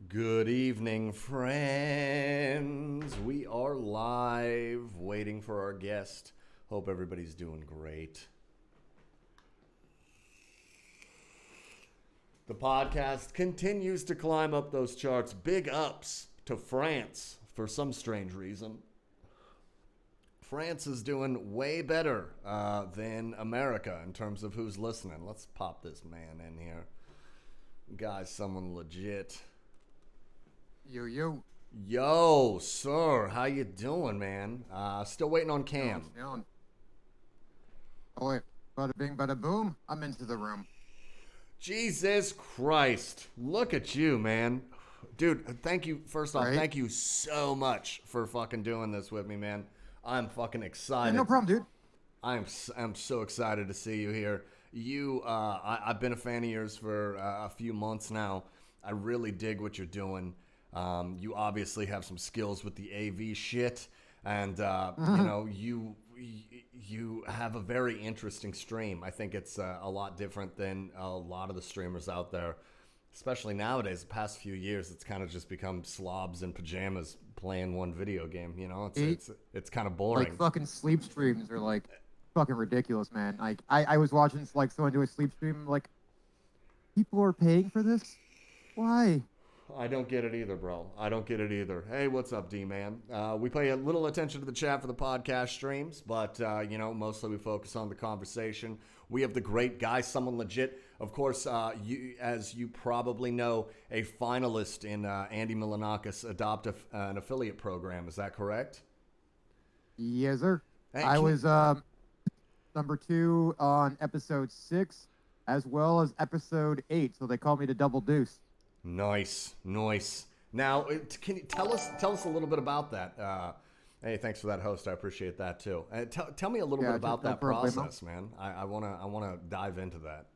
Good evening, friends. We are live waiting for our guest. Hope everybody's doing great. The podcast continues to climb up those charts. Big ups to France for some strange reason. France is doing way better than America in terms of who's listening. Let's pop this man in here. Guys, someone legit. Yo. Yo, sir, how you doing, man? Still waiting on Cam. Chilling. Oh wait, bada bing, bada boom. I'm into the room. Jesus Christ, look at you, man. Dude, thank you. First off, Right? thank you so much for fucking doing this with me, man. I'm fucking Yeah, excited. no problem, dude. I'm so excited to see you here. I've been a fan of yours for a few months now. I really dig what you're doing. You obviously have some skills with the AV shit, and you have a very interesting stream. I think it's a lot different than a lot of the streamers out there, especially nowadays. The past few years, it's kind of just become slobs in pajamas playing one video game. You know, it's kind of boring. Like fucking sleep streams are like fucking ridiculous, man. Like I was watching like someone do a sleep stream. Like people are paying for this. Why? I don't get it either, bro. I don't get it either. Hey, what's up, D-Man? We pay a little attention to the chat for the podcast streams, but, mostly we focus on the conversation. We have the great guy, someone legit. Of course, as you probably know, a finalist in Andy Milanakis Adopt an Affiliate program. Is that correct? Yes, sir. Hey, I was number 2 on episode 6, as well as episode 8. So they call me the Double Deuce. Nice. Now, can you tell us a little bit about that? Hey, thanks for that host. I appreciate that too. Tell me a little bit about no that problemo. process, man. I wanna dive into that.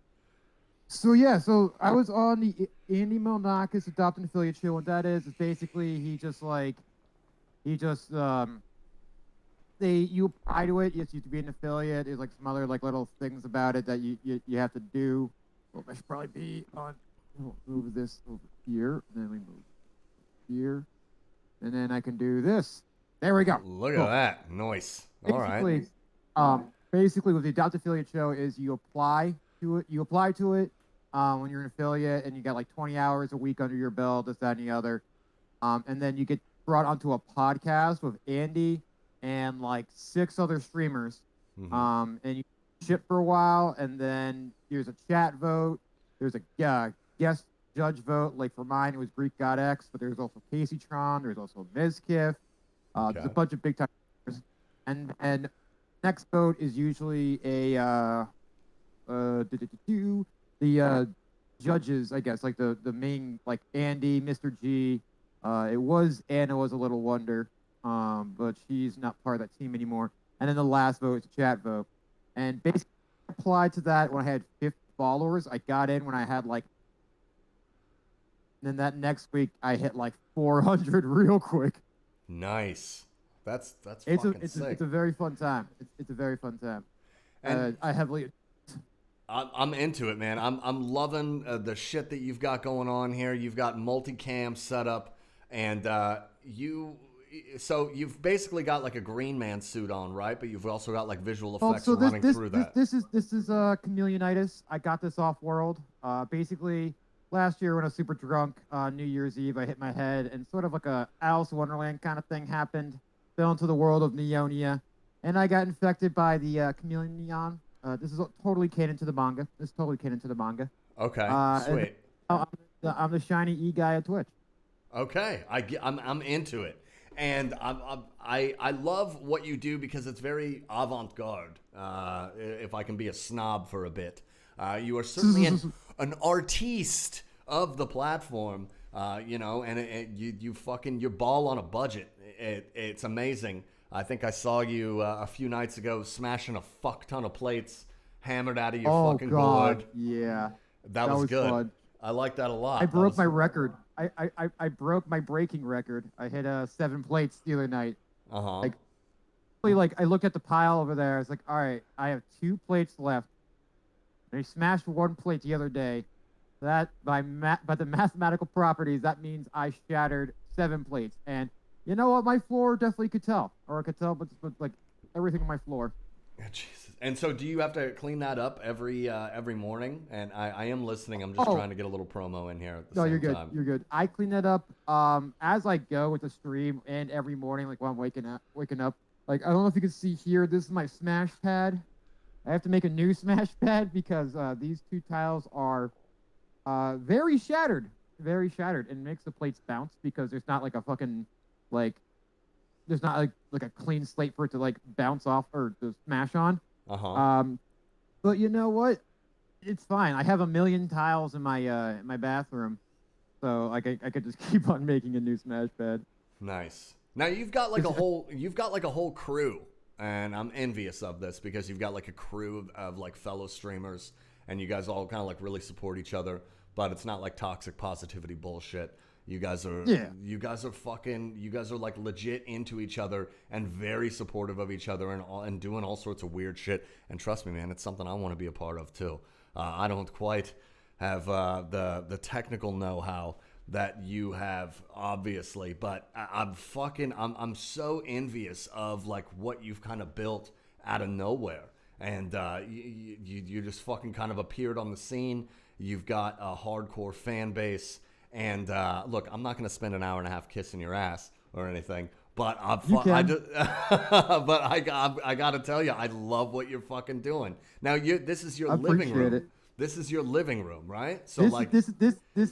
So I was on the Andy Milonakis Adopt an Affiliate show. What that is basically you apply to it. Yes, you have to be an affiliate. There's like some other like little things about it that you have to do. Well, I should probably be on. We'll move this over here, and then we move here, and then I can do this. There we go. Look Cool. at that. Nice. All right. Basically, with the Adopt Affiliate show is you apply to it. When you're an affiliate, and you got like 20 hours a week under your belt, this, that, and the other. And then you get brought onto a podcast with Andy and like 6 other streamers. Mhm. And you ship for a while, and then there's a chat vote. There's a guest judge vote. Like for mine, it was Greek God X, but there's also Casey Tron. There's also Mizkif. There's Okay. a bunch of big time. And next vote is usually the judges, I guess, like the main, like Andy, Mr. G. It was Anna was a little wonder, but she's not part of that team anymore. And then the last vote is a chat vote. And basically, I applied to that when I had 50 followers. I got in when I had like. And then that next week, I hit like 400 real quick. Nice. That's It's fucking sick. it's a very fun time. It's a very fun time. And I heavily. I'm into it, man. I'm loving the shit that you've got going on here. You've got multicam set up, and you've basically got like a Green Man suit on, right? But you've also got like visual effects running through that. This is chameleonitis. I got this off world. Basically, last year when I was super drunk on New Year's Eve, I hit my head, and sort of like a Alice in Wonderland kind of thing happened. Fell into the world of Neonia, and I got infected by the chameleon. This is totally canon to the manga. Okay, And sweet. I'm the shiny E guy at Twitch. Okay, I'm into it, and I love what you do because it's very avant-garde. If I can be a snob for a bit, you are certainly an artiste of the platform. And you ball on a budget. It's amazing. I think I saw you a few nights ago smashing a fuck ton of plates, hammered out of your fucking gourd. Yeah. That was good. Fun. I like that a lot. I broke my record. I broke my breaking record. I hit 7 plates the other night. Uh-huh. Like I looked at the pile over there. I was like, all right, I have 2 plates left. And I smashed 1 plate the other day. That by the mathematical properties, that means I shattered 7 plates. And you know what? My floor definitely could tell, or I could tell, but like everything on my floor. Jesus. And so, do you have to clean that up every morning? And I am listening. I'm just Oh, trying to get a little promo in here at the no, you're same good. time. You're good. I clean that up as I go with the stream and every morning, like when I'm waking up. Like I don't know if you can see here. This is my smash pad. I have to make a new smash pad because these two tiles are very shattered, and it makes the plates bounce because there's not like a fucking like there's not like a clean slate for it to like bounce off or to smash on. Uh huh. Um, but you know what? It's fine. I have a million tiles in my bathroom, so like I could just keep on making a new smash pad. Nice. Now you've got like a whole crew, and I'm envious of this because you've got like a crew of like fellow streamers, and you guys all kind of like really support each other. But it's not like toxic positivity bullshit. Yeah. You guys are like legit into each other and very supportive of each other and doing all sorts of weird shit. And trust me, man, it's something I want to be a part of too. I don't quite have the technical know-how that you have, obviously, but I'm so envious of like what you've kind of built out of nowhere, and you just fucking kind of appeared on the scene. You've got a hardcore fan base, and look, I'm not gonna spend an hour and a half kissing your ass or anything. But You I can. just, but I gotta tell you, I love what you're fucking doing. Now, this is your I living appreciate room. it. This is your living room, right? So, This is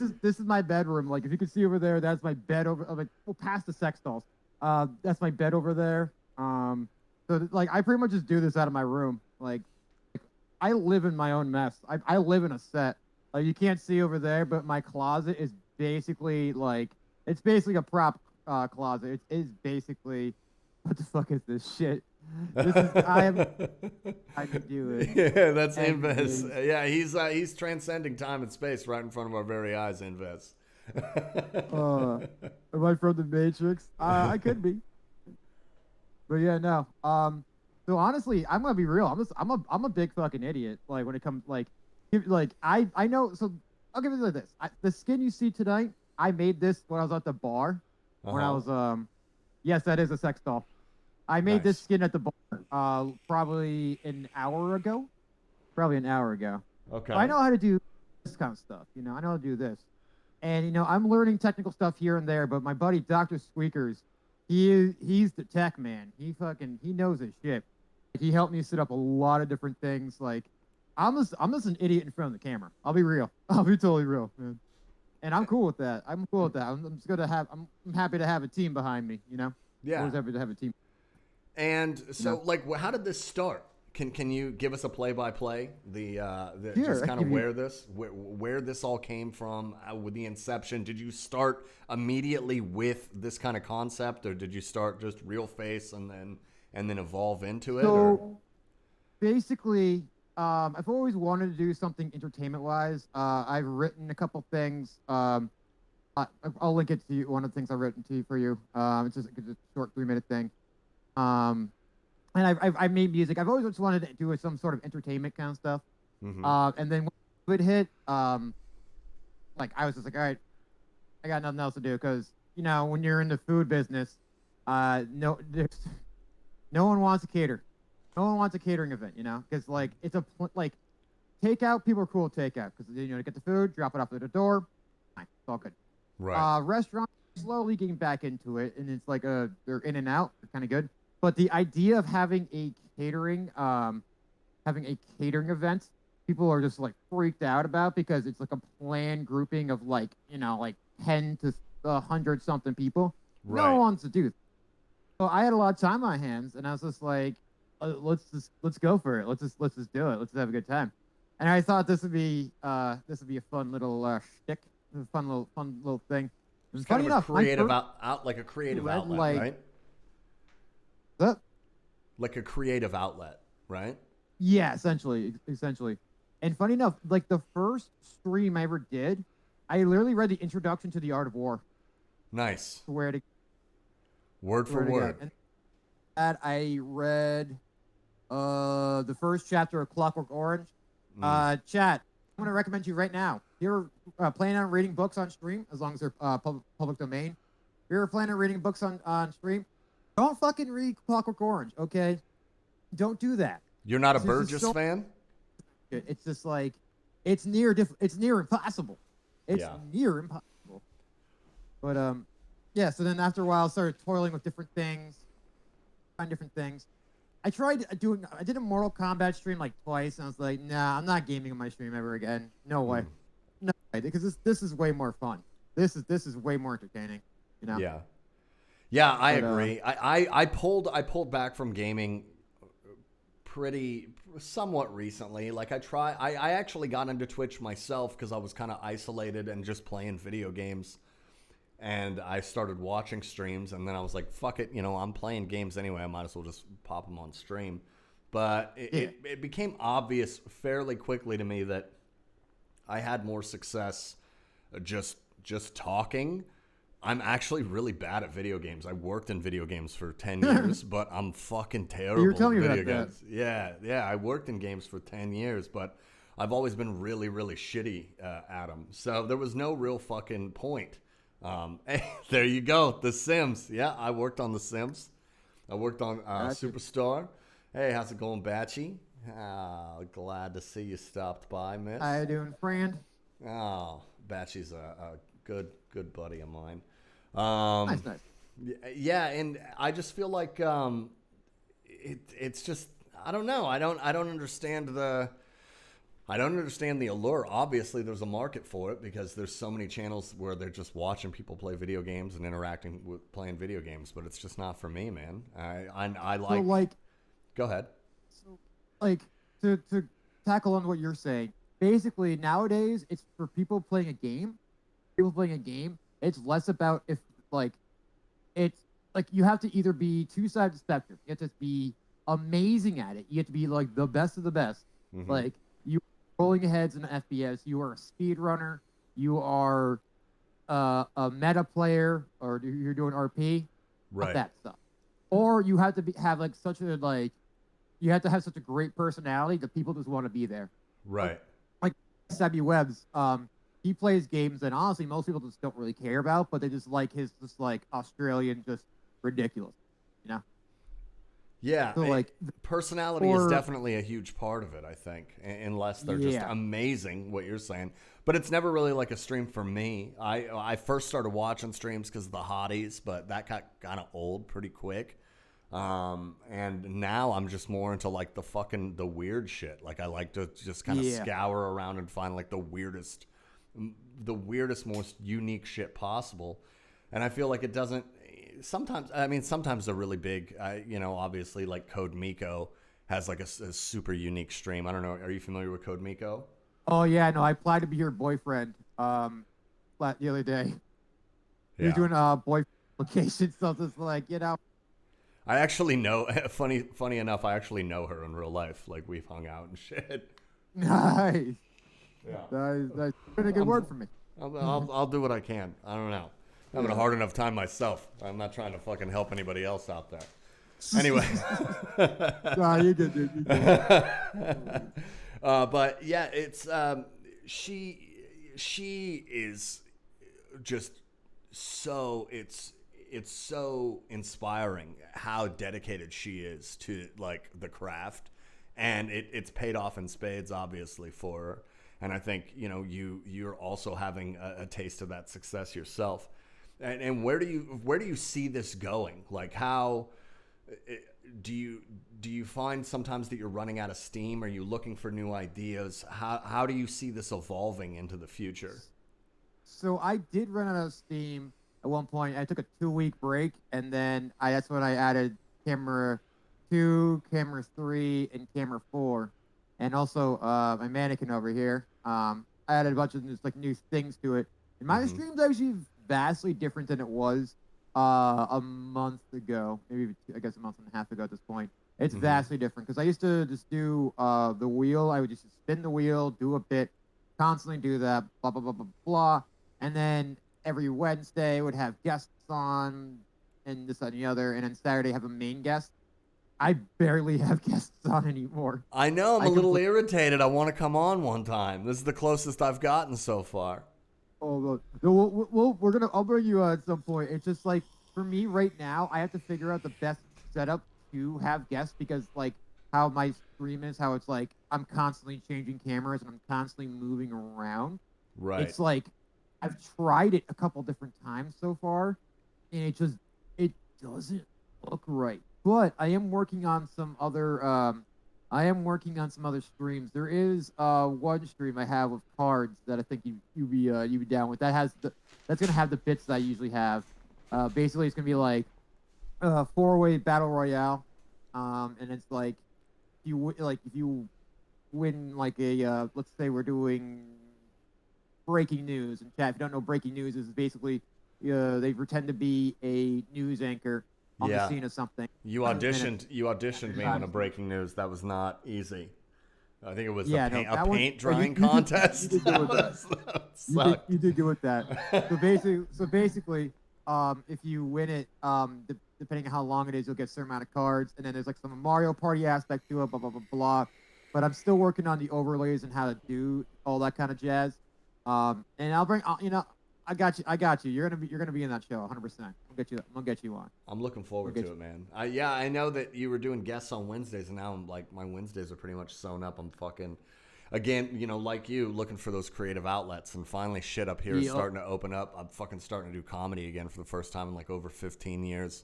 like, my bedroom. Like if you can see over there, that's my bed over like well past the sex dolls. That's my bed over there. Like I pretty much just do this out of my room. Like I live in my own mess. I live in a set. Like you can't see over there, but my closet is basically like it's basically a prop closet. It is basically what the fuck is this shit? This is I am I can do it. yeah, that's Inves. Anyways, Yeah, he's transcending time and space right in front of our very eyes, Inves. uh, am I from the Matrix? I could be, but yeah, no. So honestly, I'm gonna be real. I'm a big fucking idiot. Like when it comes like I know. So I'll give it like this. The skin you see tonight, I made this when I was at the bar. Uh When I huh. was yes, that is a sex doll. I made this Nice. skin at the bar probably an hour ago. Probably an hour ago. So I Okay. know how to do this kind of stuff. I know how to do this. And I'm learning technical stuff here and there, but my buddy Dr. Squeakers, he's the tech man. He knows his shit. He helped me set up a lot of different things. Like I'm just an idiot in front of the camera. I'll be real. I'll be totally real, man. And I'm cool with that. I'm cool with that. I'm just gonna have I'm happy to have a team behind me. Yeah. Always happy to have a team, And you know. so, like, how did this start? Can you give us a play by play? The Here, just I can kind of give you where this all came from with the inception. Did you start immediately with this kind of concept, or did you start just real face and then evolve into it? Or so basically, I've always wanted to do something entertainment wise. I've written a couple things. I, I'll link it to you. One of the things I've written to you for you. It's a short 3 minute thing. Um, and I've made music. I've always just wanted to do some sort of entertainment kind of stuff. mm-hmm. And then when it hit, like I was just like, all right, I got nothing else to do because when you're in the food business, no, no one wants to cater. No one wants a catering event, because like like takeout. People are cool with takeout because to get the food, drop it off at the door, fine, it's all good. Right. Restaurants slowly getting back into it, and it's like they're in and out, they're kind of good. But the idea of having a catering event, people are just like freaked out about because it's like a planned grouping of like 10 to 100 something people. No one Right. wants to do that. So I had a lot of time on my hands, and I was just like, let's go for it. Let's just do it. Let's just have a good time. And I thought this would be a fun little shtick, a fun little thing. Just And kind funny of a enough, my creative first out like a creative read outlet, like right? uh, Like a creative outlet, right? yeah, essentially. And funny enough, like the first stream I ever did, I literally read the introduction to the Art of War, Nice. where to Word for where to go. word. And that I read the first chapter of Clockwork Orange. Mm. Chat, I'm gonna recommend you right now. you're planning on reading books on stream, as long as they're public domain, if you're planning on reading books on stream, don't fucking read Clockwork Orange, okay? Don't do that. You're not a There's Burgess fan? It's just like it's near impossible. It's Yeah. near impossible. But yeah. So then after a while, I started toiling with different things, trying different things. I did a Mortal Kombat stream like twice, and I was like, nah, I'm not gaming on my stream ever again. No way, no way, because this is way more fun. This is way more entertaining. You know? Yeah. Yeah, I agree. I pulled back from gaming somewhat recently. Like I actually got into Twitch myself because I was kind of isolated and just playing video games. And I started watching streams, and then I was like, fuck it, I'm playing games anyway. I might as well just pop them on stream. But it became obvious fairly quickly to me that I had more success just talking. I'm actually really bad at video games. I worked in video games for 10 years, but I'm fucking terrible You're telling at me video about games. Yeah. I worked in games for 10 years, but I've always been really, really shitty at them. So there was no real fucking point. Hey, there you go. The Sims. Yeah, I worked on The Sims. I worked on Superstar. Hey, how's it going, Batchy? Glad to see you stopped by, miss. How you doing, friend? Oh, Batchy's a good buddy of mine. Nice. Yeah, and I just feel like it's just, I don't know. I don't understand the allure. Obviously, there's a market for it because there's so many channels where they're just watching people play video games and interacting with playing video games, but it's just not for me, man. I like. So like, go ahead. So like to tackle on what you're saying. Basically, nowadays it's for people playing a game. It's less about if like it's like you have to either be two sides of the spectrum. You have to be amazing at it. You have to be like the best of the best. Mm-hmm. Like you rolling heads in an FPS. You are a speed runner. You are a meta player, or you're doing RP. Right. That stuff. Or you have to have like you have to have such a great personality that people just want to be there. Right. Like Sebby Webbs, he plays games that honestly most people just don't really care about, but they just like his just like Australian, just ridiculous, you know? Yeah, so like personality is definitely a huge part of it, I think, unless they're just amazing, what you're saying. But it's never really like a stream for me. I first started watching streams because of the hotties, but that got kind of old pretty quick. And now I'm just more into like the weird shit. Like I like to just kind of scour around and find like the weirdest, most unique shit possible. And I feel like it doesn't. Sometimes they're really big. Obviously, like Code Miko has like a super unique stream. I don't know. Are you familiar with Code Miko? Oh yeah, no. I applied to be your boyfriend. The other day. You're doing boyfriend application stuff. It's like I actually know. Funny enough, I actually know her in real life. Like we've hung out and shit. Nice. Yeah. That's a pretty good word for me. I'll do what I can. I don't know. I'm having a hard enough time myself. I'm not trying to fucking help anybody else out there. Anyway. Nah, you good, dude. You good. But yeah, it's she is just so it's so inspiring how dedicated she is to like the craft, and it's paid off in spades, obviously, for her. And I think you're also having a taste of that success yourself. And where do you see this going? Like how do you find sometimes that you're running out of steam? Are you looking for new ideas? How do you see this evolving into the future? So I did run out of steam at one point. I took a 2-week break, and then that's when I added camera 2, camera 3, and camera 4, and also my mannequin over here. I added a bunch of just like new things to it. And my stream's actually vastly different than it was a month ago, maybe I guess a month and a half ago at this point. It's vastly different because I used to just do the wheel. I would just spin the wheel, do a bit, constantly do that, blah blah blah blah blah, and then every Wednesday would have guests on, and this that, and the other, and then Saturday have a main guest. I barely have guests on anymore. I know, I'm I a little completely. irritated. I want to come on one time. This is the closest I've gotten so far. Oh, look. No, we're gonna. I'll bring you on at some point. It's just like for me right now, I have to figure out the best setup to have guests because like how my stream is, how it's like I'm constantly changing cameras and I'm constantly moving around. Right. It's like I've tried it a couple different times so far, and it doesn't look right. But I am working on some other streams. There is one stream I have with cards that I think you be down with. That's gonna have the bits that I usually have. Basically it's gonna be like four-way battle royale. And it's like if you win like a let's say we're doing breaking news. And chat, if you don't know, breaking news is basically they pretend to be a news anchor on the Yeah. scene of something. You And then auditioned. You auditioned me on a breaking news. That was not easy. I think it was yeah, no, a that was paint oh, drying you contest. did good with that. That sucked. You did good with that. So basically, if you win it, depending on how long it is, you'll get a certain amount of cards, and then there's like some Mario Party aspect to it, blah blah blah blah. But I'm still working on the overlays and how to do all that kind of jazz. And I'll bring, I got you. I got you. You're gonna be in that show, 100%. I'm gonna get you on. I'm looking forward We'll to get it, man. Yeah, I know that you were doing guests on Wednesdays, and now I'm like, my Wednesdays are pretty much sewn up. I'm fucking, again, like you, looking for those creative outlets, and finally shit up here is you. starting to open up. I'm fucking starting to do comedy again for the first time in like over 15 years.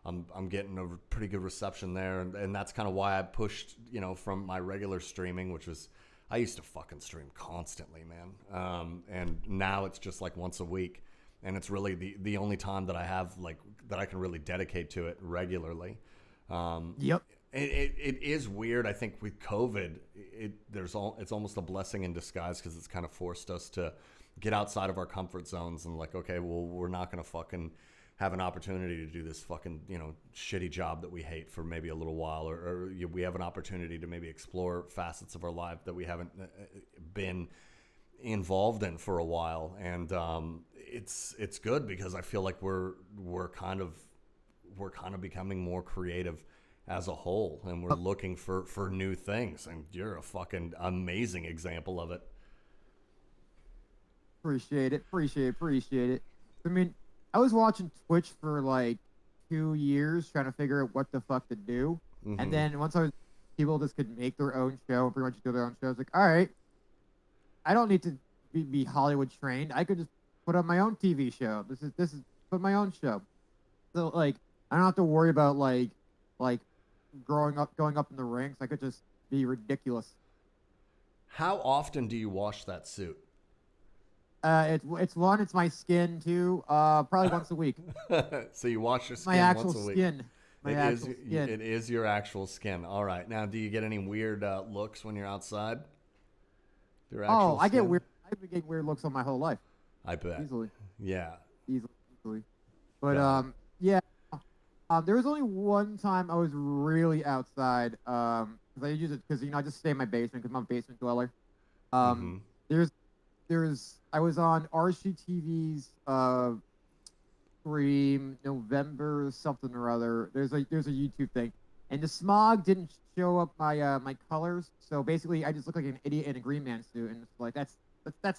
I'm getting a pretty good reception there, and that's kind of why I pushed, from my regular streaming, which was, I used to fucking stream constantly, man. And now it's just like once a week. And it's really the only time that I have like that I can really dedicate to it regularly. Um, Yep. it is weird. I think with COVID, it's almost a blessing in disguise because it's kind of forced us to get outside of our comfort zones and like, okay, well, we're not gonna fucking have an opportunity to do this fucking shitty job that we hate for maybe a little while, or we have an opportunity to maybe explore facets of our life that we haven't been involved in for a while, and it's good because I feel like we're kind of becoming more creative as a whole, and we're looking for new things, and you're a fucking amazing example of it. Appreciate it. Appreciate it. I mean, I was watching Twitch for like 2 years trying to figure out what the fuck to do. And Mm-hmm. then once I was people just could make their own show and pretty much do their own show, I was like, all right, I don't need to be Hollywood trained. I could just put on my own TV show. This is put my own show. So like I don't have to worry about like going up in the ranks. I could just be ridiculous. How often do you wash that suit? It's my skin too. Probably once a week. So you wash your My skin actual once a week. skin. My actual skin. It is your actual skin. All right. Now, do you get any weird looks when you're outside? Your Oh, actual I get skin? weird. I've been getting weird looks all my whole life, I bet. easily, Yeah. easily. But Got it. yeah. There was only one time I was really outside. Because I use it because I just stay in my basement because I'm a basement dweller. Mm-hmm. Um, there's I was on RCTV's stream November something or other. There's a YouTube thing, and the smog didn't show up my colors. So basically, I just look like an idiot in a Green Man suit, and it's like that's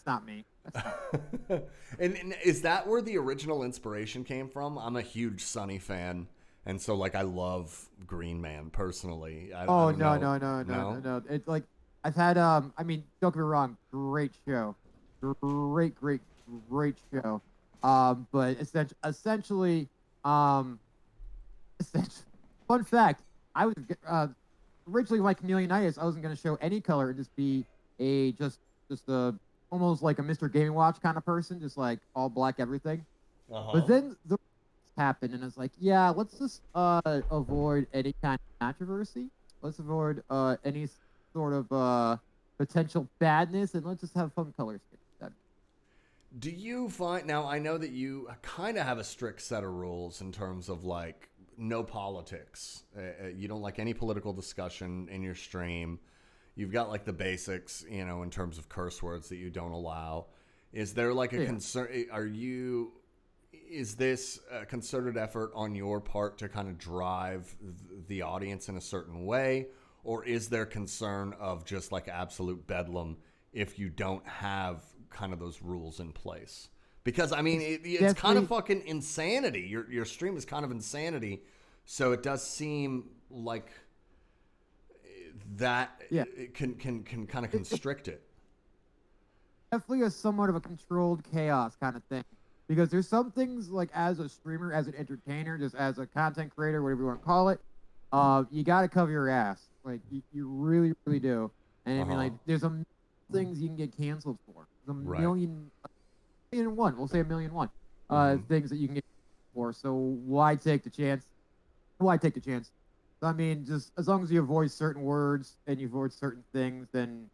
not me. That's not me. And is that where the original inspiration came from? I'm a huge Sunny fan, and so like I love Green Man personally. I Oh don't no know. no no no no No? no! It's like I've had I mean, don't get me wrong, great show, great show. But essentially um essentially, fun fact, I was originally like Chameleonitis. I wasn't gonna show any color and just be a just a almost like a Mr. Game and Watch kind of person, just like all black everything. But Uh-huh. then the happened, and it's like, yeah, let's just avoid any kind of controversy. Let's avoid any sort of potential badness, and let's just have fun colors instead. Do you find now? I know that you kind of have a strict set of rules in terms of like no politics. You don't like any political discussion in your stream. You've got like the basics, in terms of curse words that you don't allow. Is there like a Yeah. concern? Are you is this a concerted effort on your part to kind of drive the audience in a certain way, or is there concern of just like absolute bedlam if you don't have kind of those rules in place? Because I mean, it's kind of fucking insanity. Your stream is kind of insanity, so it does seem like that it can kind of constrict it. Definitely a somewhat of a controlled chaos kind of thing, because there's some things like as a streamer, as an entertainer, just as a content creator, whatever you want to call it, you got to cover your ass. Like you really, really do. And I mean, like, there's a million things you can get canceled for. There's a million and one. We'll say a million one things that you can get for. So why take the chance? Why take the chance? I mean, just as long as you avoid certain words and you avoid certain things, then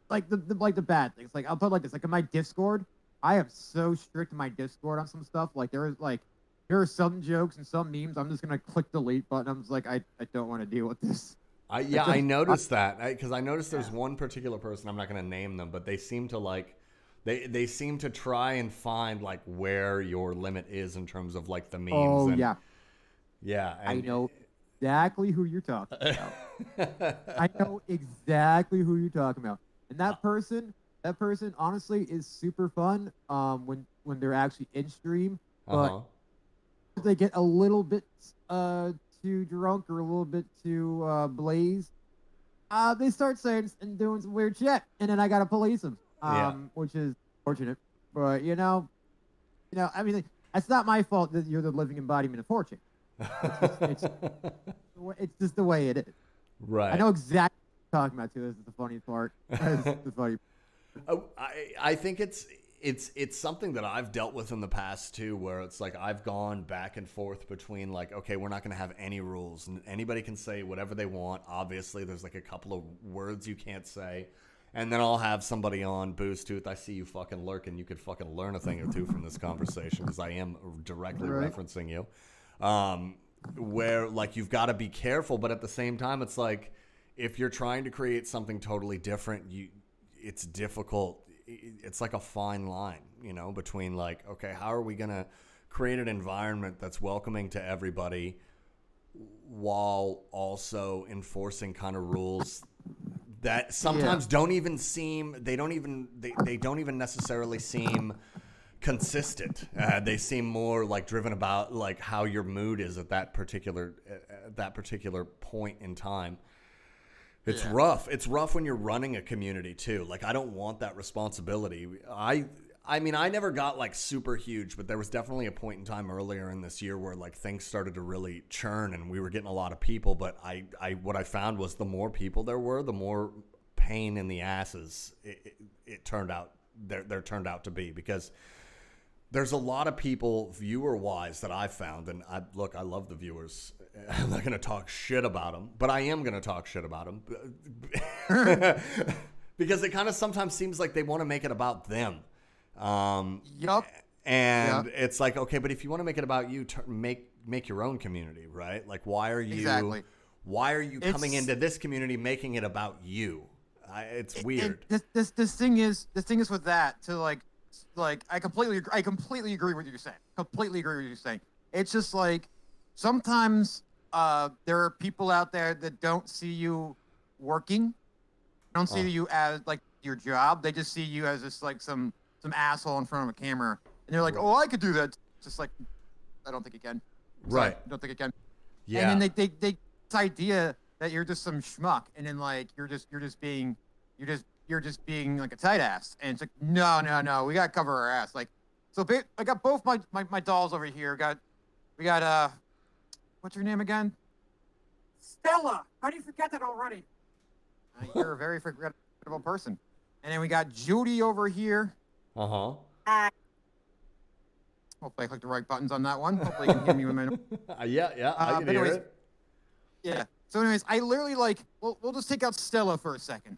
like the bad things. Like I'll put it like this. Like in my Discord, I am so strict in my Discord on some stuff. Like there are some jokes and some memes. I'm just gonna click delete button. I'm just like I don't want to deal with this. I noticed that because I noticed there's one particular person. I'm not gonna name them, but they seem to like. They seem to try and find like where your limit is in terms of like the memes. Oh and, yeah. Yeah. And, I know exactly who you're talking about. I know exactly who you're talking about. And that person honestly is super fun when they're actually in stream, but if they get a little bit too drunk or a little bit too blazed, they start saying and doing some weird shit, and then I gotta police them. Which is fortunate, but you know, I mean, it's not my fault that you're the living embodiment of fortune. It's just the way it is. Right. I know exactly what you're talking about too. This is the funny part. The funny. I think it's something that I've dealt with in the past too, where it's like I've gone back and forth between like, okay, we're not going to have any rules and anybody can say whatever they want. Obviously, there's like a couple of words you can't say. And then I'll have somebody on Boost Tooth. I see you fucking lurking. You could fucking learn a thing or two from this conversation because I am directly referencing you. Where like you've got to be careful, but at the same time, it's like if you're trying to create something totally different, it's difficult. It's like a fine line, between like, okay, how are we gonna create an environment that's welcoming to everybody while also enforcing kind of rules that sometimes don't even necessarily seem consistent. They seem more like driven about like how your mood is at that particular point in time. It's rough. It's rough when you're running a community too. Like I don't want that responsibility. I mean, I never got like super huge, but there was definitely a point in time earlier in this year where like things started to really churn and we were getting a lot of people. But what I found was the more people there were, the more pain in the asses it turned out there turned out to be, because there's a lot of people viewer wise that I've found. And I love the viewers. I'm not going to talk shit about them, but I am going to talk shit about them because it kind of sometimes seems like they want to make it about them. It's like, okay, but if you want to make it about you, make your own community, right? Like, why are you coming into this community making it about you? It's weird. This thing is with that to like I completely agree with what you're saying. Completely agree with what you're saying. It's just like sometimes there are people out there that don't see you working, don't see you as like your job. They just see you as just like some asshole in front of a camera, and they're like, "Oh, I could do that." Just like, I don't think you can. Right. I don't think it can. Yeah. And then they this idea that you're just some schmuck, and then like you're just being like a tight ass, and it's like no, we gotta cover our ass. Like, so I got both my dolls over here. We got what's your name again? Stella. How do you forget that already? You're a very forgettable person. And then we got Judy over here. Hopefully I clicked the right buttons on that one. Hopefully you can hear me with my I can hear it. Yeah. So anyways, I literally like we'll just take out Stella for a second.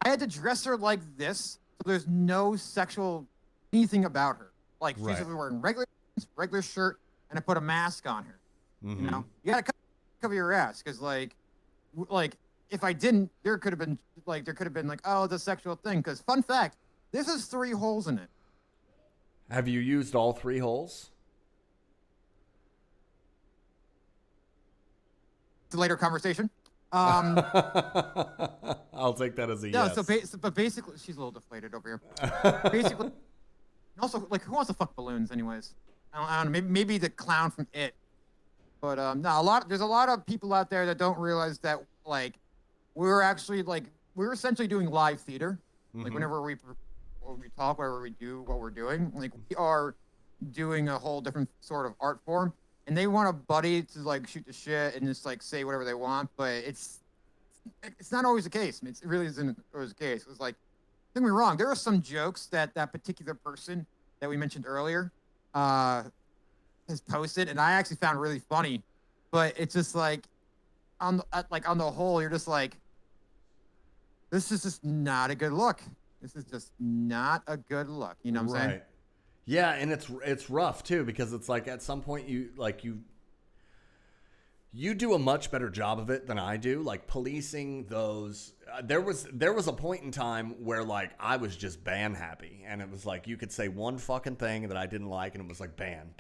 I had to dress her like this, so there's no sexual anything about her. Like she's wearing regular shirt, and I put a mask on her. Mm-hmm. You know, you gotta cover your ass because like if I didn't, there could have been like oh, it's a sexual thing. Because fun fact, this has 3 holes in it. Have you used all 3 holes? It's a later conversation. I'll take that as a Yeah. yes. But basically, she's a little deflated over here. Basically, and also, like, who wants to fuck balloons, anyways? I don't know. Maybe the clown from It. But no, there's a lot of people out there that don't realize that, like, we're essentially doing live theater. Like, whenever we talk, whenever we do what we're doing, like, we are doing a whole different sort of art form. And they want a buddy to, like, shoot the shit and just, like, say whatever they want, but it's not always the case. I mean, it really isn't always the case. It's like, don't get me wrong, there are some jokes that particular person that we mentioned earlier has posted, and I actually found really funny. But it's just like, on the whole, you're just like, this is just not a good look. This is just not a good look. You know what I'm saying? Yeah, and it's rough too, because it's like at some point you do a much better job of it than I do, like policing those. There was a point in time where, like, I was just ban happy, and it was like you could say one fucking thing that I didn't like, and it was like ban,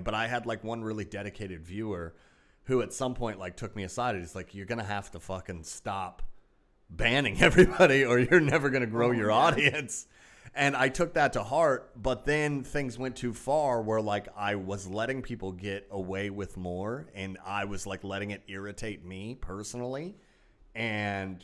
but I had like one really dedicated viewer who at some point like took me aside and he's like, you're gonna have to fucking stop banning everybody, or you're never gonna grow your audience. And I took that to heart, but then things went too far where, like, I was letting people get away with more, and I was, like, letting it irritate me personally. And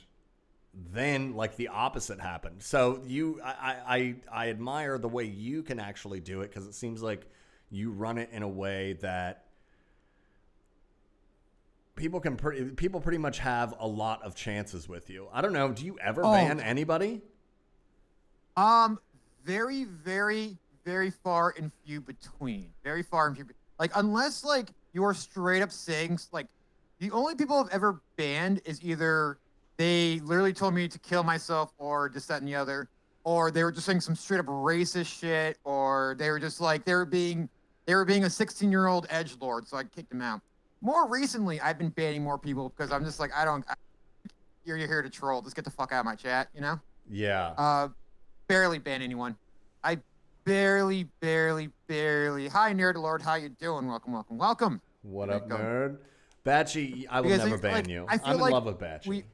then, like, the opposite happened. So I admire the way you can actually do it, because it seems like you run it in a way that people pretty much have a lot of chances with you. I don't know. Do you ever ban anybody? Very, very, very far and few between. Very far and few. Like, unless, like, you're straight up saying, like, the only people I've ever banned is either they literally told me to kill myself, or this, that, and the other, or they were just saying some straight up racist shit, or they were just like, they were being a 16-year-old edgelord, so I kicked them out. More recently, I've been banning more people because I'm just like, you're here to troll. Just get the fuck out of my chat, you know? Yeah. Barely ban anyone. I barely. Hi, Nerd Lord. How you doing? Welcome. What up, nerd? Batchy, I will never ban you. I'm in love with Batchy.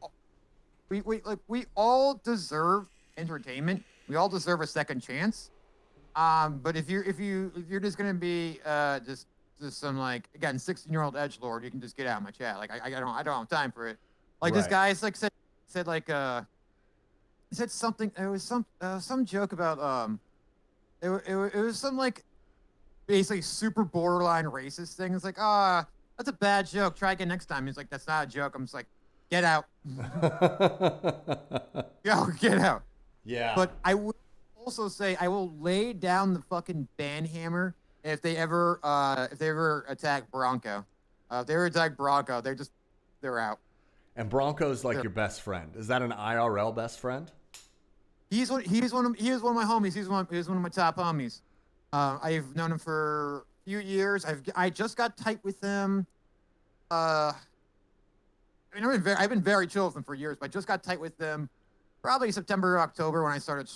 We all deserve entertainment. We all deserve a second chance. But if you're just gonna be just some, like, again, 16-year-old edgelord, you can just get out of my chat. Like, I don't have time for it. Like, this guy said like he said something. It was some joke about it was some, like, basically super borderline racist thing. It's like, that's a bad joke. Try again next time. He's like, that's not a joke. I'm just like, get out. Yo, get out. Yeah. But I will also say, I will lay down the fucking ban hammer if they ever attack Bronco. If they ever attack Bronco, they're out. And Bronco's like your best friend. Is that an IRL best friend? He is one of my homies. He's one of my top homies. I've known him for a few years. I just got tight with him. I mean, I've been very chill with him for years, but I just got tight with him probably September or October when I started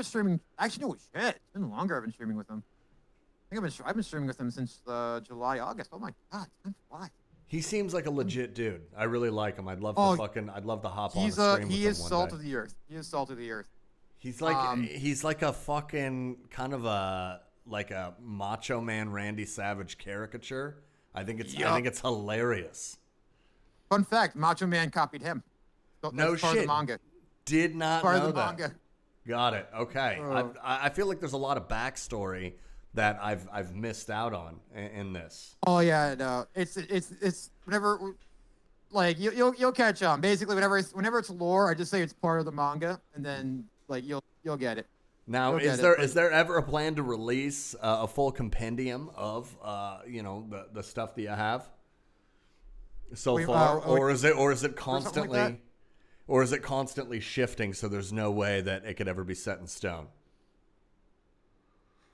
streaming. Actually, no shit. It's been longer. I've been streaming with him. I think I've been streaming with him since July, August. Oh my god, time flies. He seems like a legit dude. I really like him. I'd love to hop on a stream with him. He is salt of the earth. He is salt of the earth. He's like a fucking kind of a Macho Man Randy Savage caricature. I think it's hilarious. Fun fact: Macho Man copied him. No shit. Part of the manga. Did not part know of the that. Manga. Got it. Okay. I feel like there's a lot of backstory that I've missed out on in this. Oh yeah, no. It's whenever, like, you'll catch on. Basically, whenever it's lore, I just say it's part of the manga, and then, like, you'll get it. Now, is there ever a plan to release a full compendium of the stuff that you have so far, or is it constantly shifting, so there's no way that it could ever be set in stone?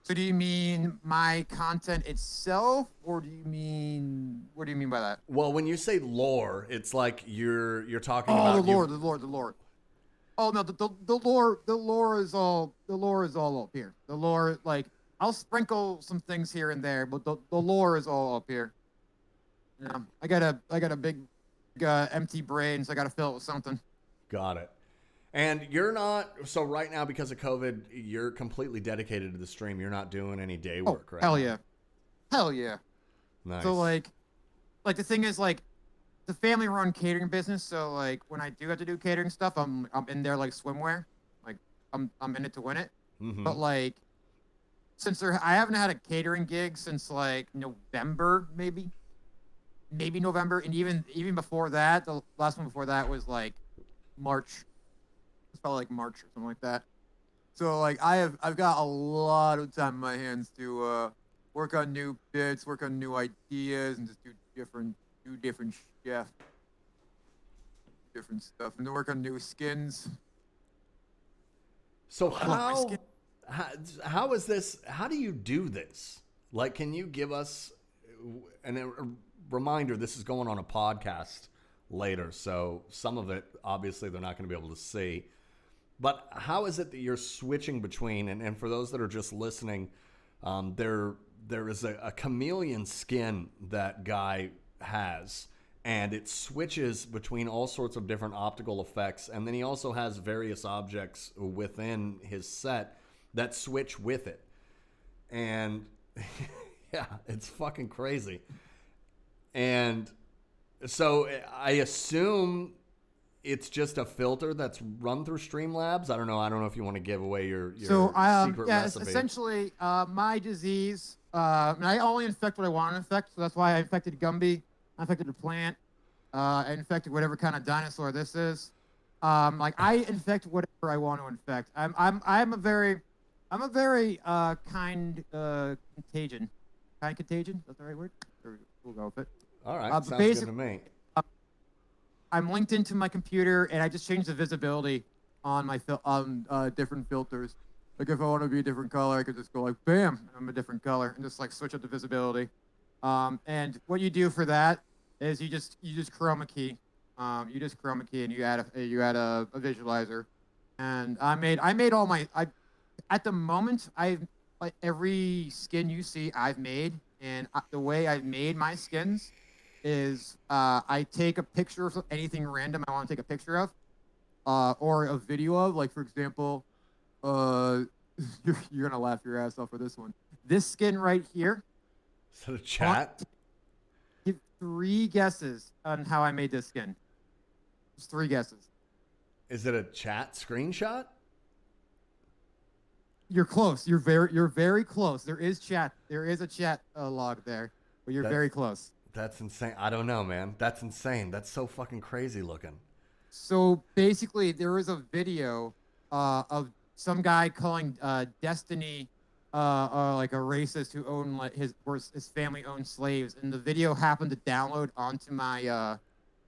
So do you mean my content itself, or what do you mean by that? Well, when you say lore, it's like you're talking about the lore. Oh no, the lore is all up here. The lore, like, I'll sprinkle some things here and there, but the lore is all up here. Yeah, I got a big empty brain, so I got to fill it with something. Got it. And you're not, so right now because of COVID, you're completely dedicated to the stream. You're not doing any day Oh, work right hell now. yeah, hell yeah. Nice. So like the thing is, like, the family run catering business. So like when I do have to do catering stuff, I'm in there like swimwear, like I'm in it to win it. Mm-hmm. But like since I haven't had a catering gig since like November, maybe November, and even before that, the last one before that was like March. It's probably like March or something like that. So like I've got a lot of time in my hands to work on new bits, work on new ideas, and just do different chef, different stuff, and to work on new skins. So I love my skin. how is this? How do you do this? Like, can you give us a reminder? This is going on a podcast later, so some of it obviously they're not going to be able to see. But how is it that you're switching between? And for those that are just listening, there is a chameleon skin that Guy has, and it switches between all sorts of different optical effects. And then he also has various objects within his set that switch with it. And yeah, it's fucking crazy. And so I assume it's just a filter that's run through Streamlabs. I don't know. I don't know if you want to give away your So secret yeah, recipe. essentially my disease. And I only infect what I want to infect, so that's why I infected Gumby. I infected a plant. I infected whatever kind of dinosaur this is. Like I infect whatever I want to infect. I'm a very kind contagion. Kind contagion. That's the right word. We'll go with it. All right, But sounds good to me. I'm linked into my computer, and I just changed the visibility on my different filters. Like if I want to be a different color, I could just go like, bam, I'm a different color, and just like switch up the visibility. And what you do for that is you just chroma key. You just chroma key, and you add a visualizer. And I made all my at the moment like every skin you see I've made, and the way I've made my skins is I take a picture of anything random I want to take a picture of, or a video of. Like for example, uh, you're gonna laugh your ass off for this one. This skin right here. Is that a chat? Give 3 guesses on how I made this skin. Just 3 guesses. Is it a chat screenshot? You're close. You're very close. There is chat. There is a chat log there, but you're very close. That's insane. I don't know, man. That's insane. That's so fucking crazy looking. So basically, there is a video of some guy calling Destiny like a racist who owned like his family owned slaves, and the video happened to download onto my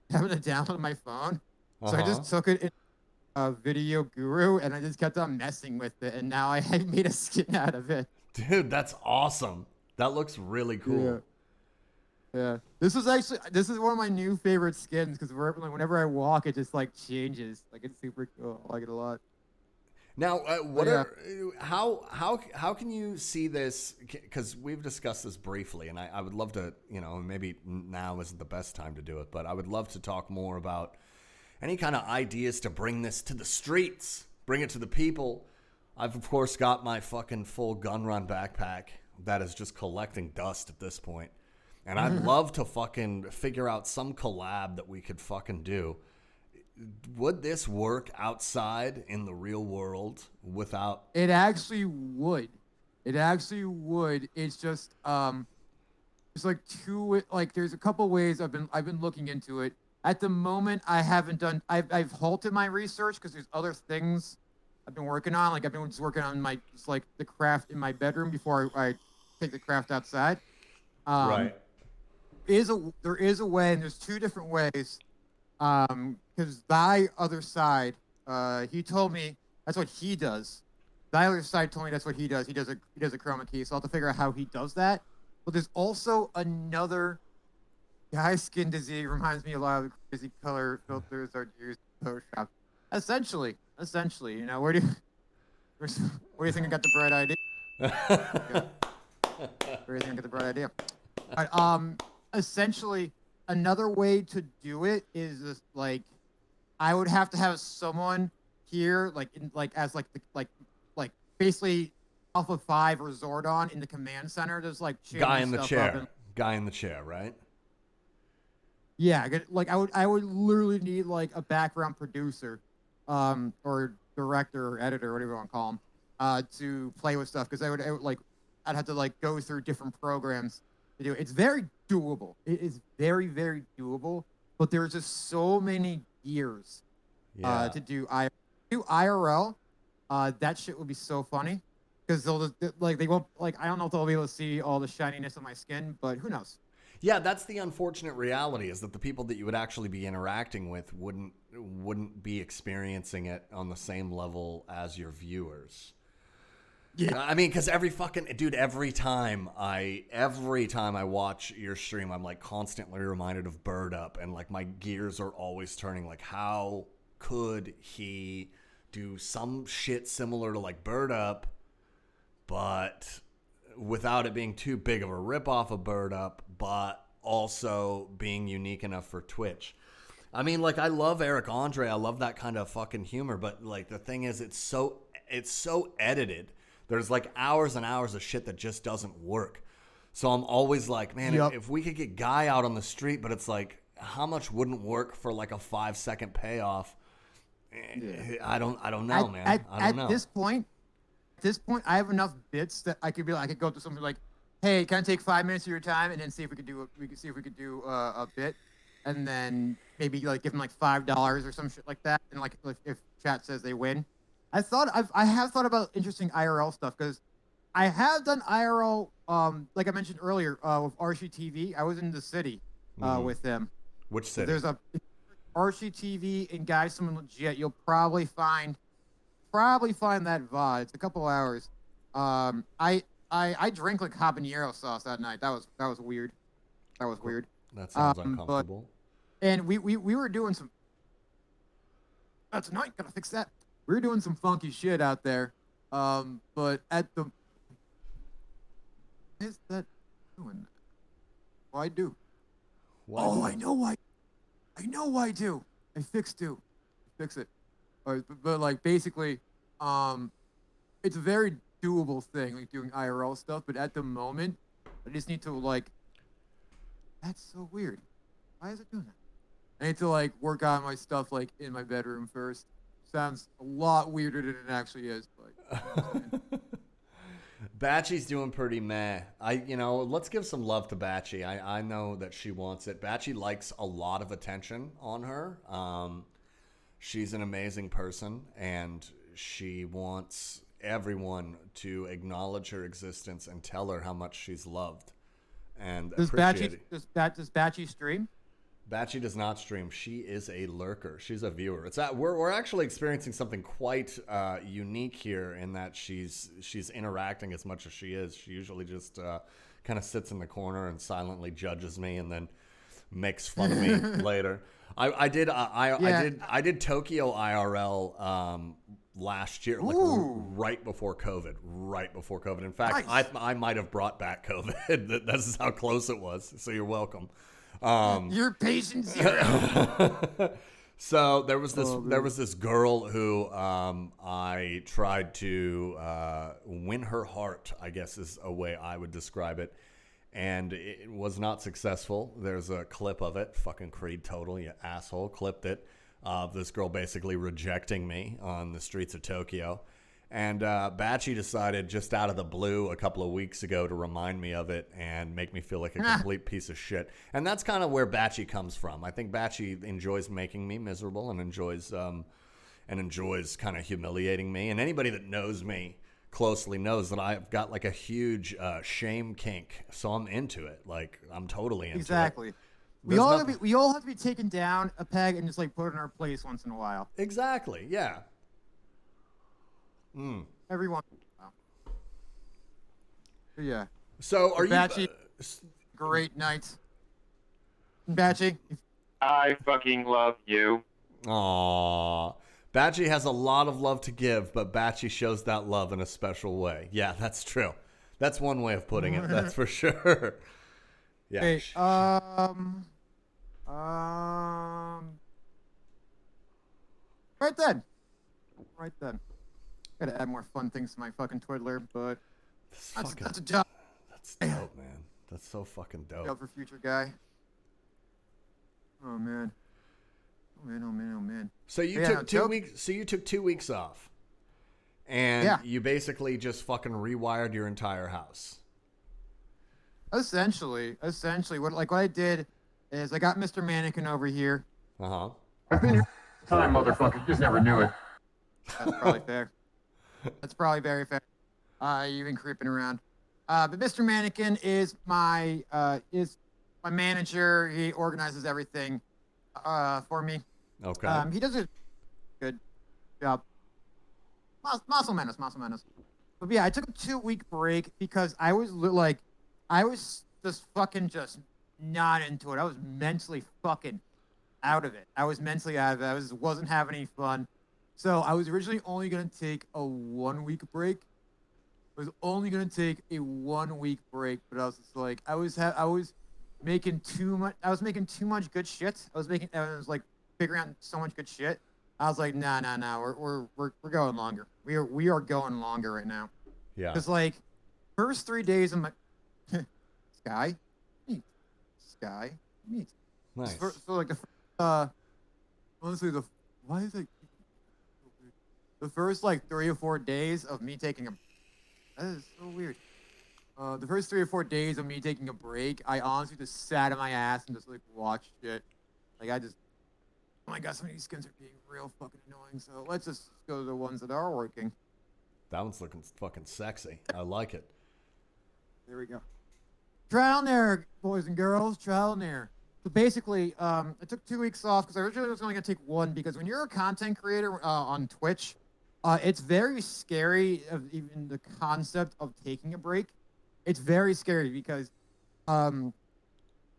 my phone. So I just took it in Video Guru, and I just kept on messing with it, and now I made a skin out of it. Dude, that's awesome. That looks really cool. Yeah. Yeah, this is one of my new favorite skins because whenever I walk, it just like changes. Like it's super cool. I like it a lot. Now, how can you see this? Because we've discussed this briefly, and I would love to, maybe now isn't the best time to do it, but I would love to talk more about any kind of ideas to bring this to the streets, bring it to the people. I've of course got my fucking full gun run backpack that is just collecting dust at this point. And I'd love to fucking figure out some collab that we could fucking do. Would this work outside in the real world without? It actually would. It actually would. It's just there's like there's a couple ways I've been looking into it. At the moment, I've halted my research because there's other things I've been working on. Like I've been just working on the craft in my bedroom before I take the craft outside. Right. There is a way, and there's 2 different ways. Because thy other side, he told me that's what he does. Thy other side told me that's what he does. He does a chroma key, so I'll have to figure out how he does that. But there's also another Guy skin disease. Reminds me a lot of the crazy color filters are used in Photoshop. Essentially, you know, where do you think I got the bright idea? Yeah. Where do you think I got the bright idea? But, essentially, another way to do it is this, like, I would have to have someone here, like, as like basically Alpha 5 or Zordon in the command center, just like Guy chaining in the stuff up and chair. Guy in the chair, right? yeah, like I would literally need like a background producer, or director or editor, whatever you want to call them, to play with stuff because I would like I'd have to like go through different programs to do it. It's very doable. It is very very doable, but there's just so many gears Yeah. to do IRL. That shit would be so funny because like they won't like I don't know if they'll be able to see all the shininess of my skin, but who knows? Yeah, that's the unfortunate reality is that the people that you would actually be interacting with wouldn't be experiencing it on the same level as your viewers. Yeah. I mean, because every time I watch your stream, I'm like constantly reminded of Bird Up, and like my gears are always turning. Like, how could he do some shit similar to like Bird Up, but without it being too big of a ripoff of Bird Up, but also being unique enough for Twitch? I mean, like, I love Eric Andre. I love that kind of fucking humor, but like the thing is, it's so edited. There's like hours and hours of shit that just doesn't work. So I'm always like, man, Yep. if we could get Guy out on the street, but it's like, how much wouldn't work for like a 5-second payoff? Yeah. I don't know, man. I don't know. At this point, I have enough bits that I could go to something like, "Hey, can I take 5 minutes of your time and then see if we could do a bit, and then maybe like give them like $5 or some shit like that, and like if chat says they win." I have thought about interesting IRL stuff because I have done IRL, like I mentioned earlier, with RCTV. I was in the city with them. Which So city? there's a RCTV and Guys Someone Legit. You'll probably find that VOD. It's a couple hours. I drank like habanero sauce that night. That was weird. That was weird. That sounds But uncomfortable. and we were doing some. Tonight, gotta fix that. We were doing some funky shit out there. But at the is that doing? Well, I do. Why Oh, do I know why. I know why I do. I fix it. But like basically, it's a very doable thing, like doing IRL stuff. But at the moment, I just need to like. That's so weird. Why is it doing that? I need to like work on my stuff like in my bedroom first. Sounds a lot weirder than it actually is. But Batchy's doing pretty meh. Let's give some love to Batchy. I know that she wants it. Batchy likes a lot of attention on her. She's an amazing person, and she wants everyone to acknowledge her existence and tell her how much she's loved and appreciated. does Batchy stream? Batchy does not stream. She is a lurker. She's a viewer. We're actually experiencing something quite unique here in that she's interacting as much as she is. She usually just kind of sits in the corner and silently judges me and then makes fun of me later. I did Tokyo IRL last year, like right before COVID. In fact, Nice. I might have brought back COVID. This is how close it was. So you're welcome. Your patient zero. So there was this girl who I tried to win her heart, I guess is a way I would describe it, and it was not successful. There's a clip of it. Fucking Creed total, you asshole. Clipped it. This girl basically rejecting me on the streets of Tokyo. And Batchy decided just out of the blue a couple of weeks ago to remind me of it and make me feel like a complete piece of shit. And that's kind of where Batchy comes from. I think Batchy enjoys making me miserable and enjoys kind of humiliating me. And anybody that knows me closely knows that I've got like a huge shame kink. So I'm into it. Like, I'm totally into it. Exactly. We all have to be taken down a peg and just like put in our place once in a while. Exactly. Yeah. Everyone. Yeah. So are Batchy, you? great night. Batchy. I fucking love you. Aww. Batchy has a lot of love to give, but Batchy shows that love in a special way. Yeah, that's true. That's one way of putting it. That's for sure. Yeah. Hey, um, right then, right then. Gotta add more fun things to my fucking Twiddler, but that's a job. That's dope, man. That's so fucking dope. Job for future guy. Oh man. Oh man. Oh man. Oh man. So you took 2 weeks. So you took 2 weeks off, and you basically just fucking rewired your entire house. Essentially, what I did is I got Mr. Mannequin over here. I've been here time, motherfucker. Just never knew it. That's probably fair. That's probably very fair. You've been creeping around. But Mr. Mannequin is my manager. He organizes everything for me. Okay. He does a good job. Muscle menace. But yeah, I took a 2-week break because I was just fucking not into it. I was mentally fucking out of it. I wasn't having any fun. So I was originally only gonna take a 1-week break. I was only gonna take a 1-week break, but I was just like, I was making too much good shit. I was like figuring out so much good shit. I was like, nah, we're going longer. We are going longer right now. Yeah. Because like first 3 days of my Sky, meet. Nice. So like honestly, why is it? The first like 3 or 4 days of me taking a that is so weird. The first 3 or 4 days of me taking a break, I honestly just sat on my ass and just like watched shit. Like oh my god, some of these skins are being real fucking annoying. So let's just go to the ones that are working. That one's looking fucking sexy. I like it. There we go. Trial and error, boys and girls. Trial and error. So basically, I took 2 weeks off because I originally was only going to take one because when you're a content creator on Twitch, it's very scary of even the concept of taking a break. It's very scary because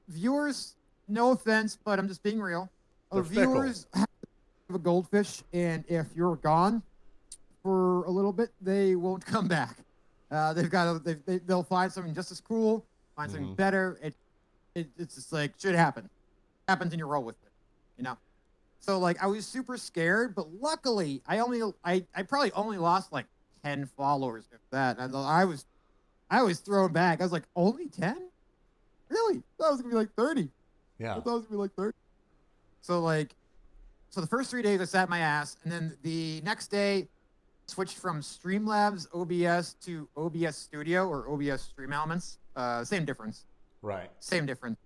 viewers, no offense, but I'm just being real. Viewers have a goldfish, and if you're gone for a little bit, they won't come back. They'll find something just as cool, find something better. It's just like should happen. Happens and you roll with it, you know. So like I was super scared, but luckily I probably only lost like 10 followers if that. And I was thrown back. I was like, only 10? Really? I thought it was gonna be like 30. Yeah. I thought it was gonna be like 30. So the first 3 days I sat my ass, and then the next day switched from Streamlabs OBS to OBS Studio or OBS Stream Elements. Same difference. Right. Same difference.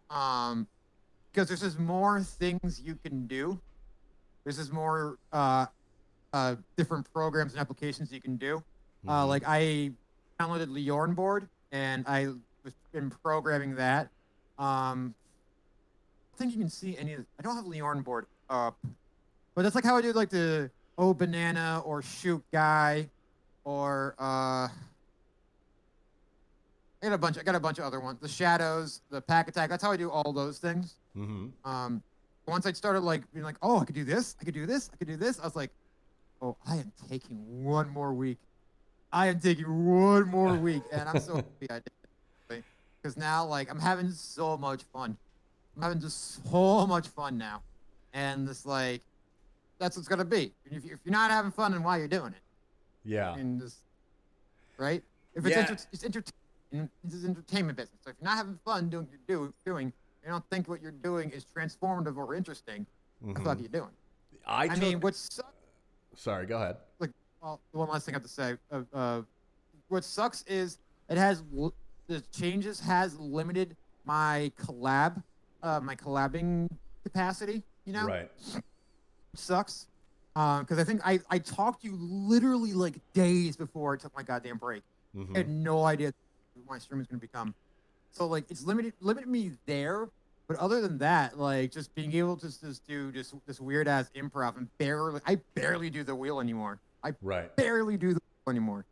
Because there's just more things you can do. There's just more different programs and applications you can do. Like I downloaded Leorn board and I was been programming that. I think you can see any of I don't have Leorn board up, but that's like how I do like the banana or shoot guy or I got a bunch of other ones. The shadows, the pack attack. That's how I do all those things. Once I started like being like, oh, I could do this, I could do this, I could do this. I was like, oh, I am taking one more week. I am taking one more week, and I'm so happy I did it. Because now, like, I'm having so much fun. I'm having just so much fun now, and it's like, that's what's gonna be. If you're not having fun, then why you're doing it? Yeah. And just right. If it's it's entertainment. This is entertainment business. So if you're not having fun doing what you're doing, you don't think what you're doing is transformative or interesting. What the fuck are you doing? I mean, what sucks? Sorry, go ahead. Like, well, one last thing I have to say. What sucks is the changes has limited my collabing capacity. You know, Right. It sucks. Because I think I talked to you literally like days before I took my goddamn break. I had no idea what my stream is going to become. So like it's limited me there. But other than that, like just being able to just do this weird ass improv and I barely do the wheel anymore. I barely do the wheel anymore.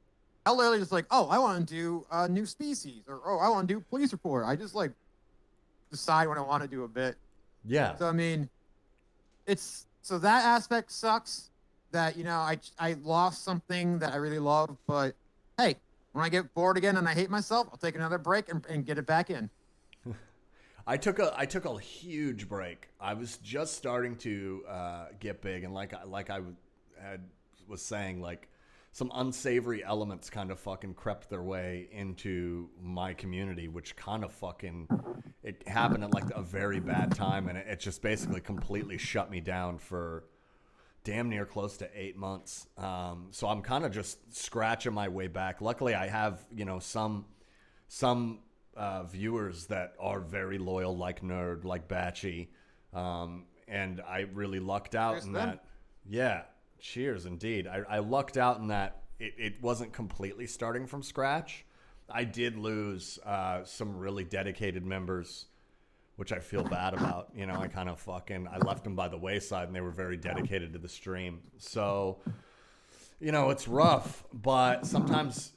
I literally just like, oh, I want to do a new species, or oh, I want to do police report. I just like decide when I want to do a bit. Yeah. So I mean, so that aspect sucks. that I lost something that I really love, but hey, when I get bored again and I hate myself, I'll take another break and get it back in. I took a huge break. I was just starting to get big, and was saying, like, some unsavory elements kind of fucking crept their way into my community, which kind of fucking, it happened at like a very bad time, and it just basically completely shut me down for damn near close to 8 months. So I'm kind of just scratching my way back. Luckily, I have some viewers that are very loyal, like Nerd, like Batchy, and I really lucked out Cheers in to them. that. Yeah, cheers indeed. I lucked out in that it wasn't completely starting from scratch. I did lose some really dedicated members, which I feel bad about. I left them by the wayside, and they were very dedicated to the stream. So, it's rough, but sometimes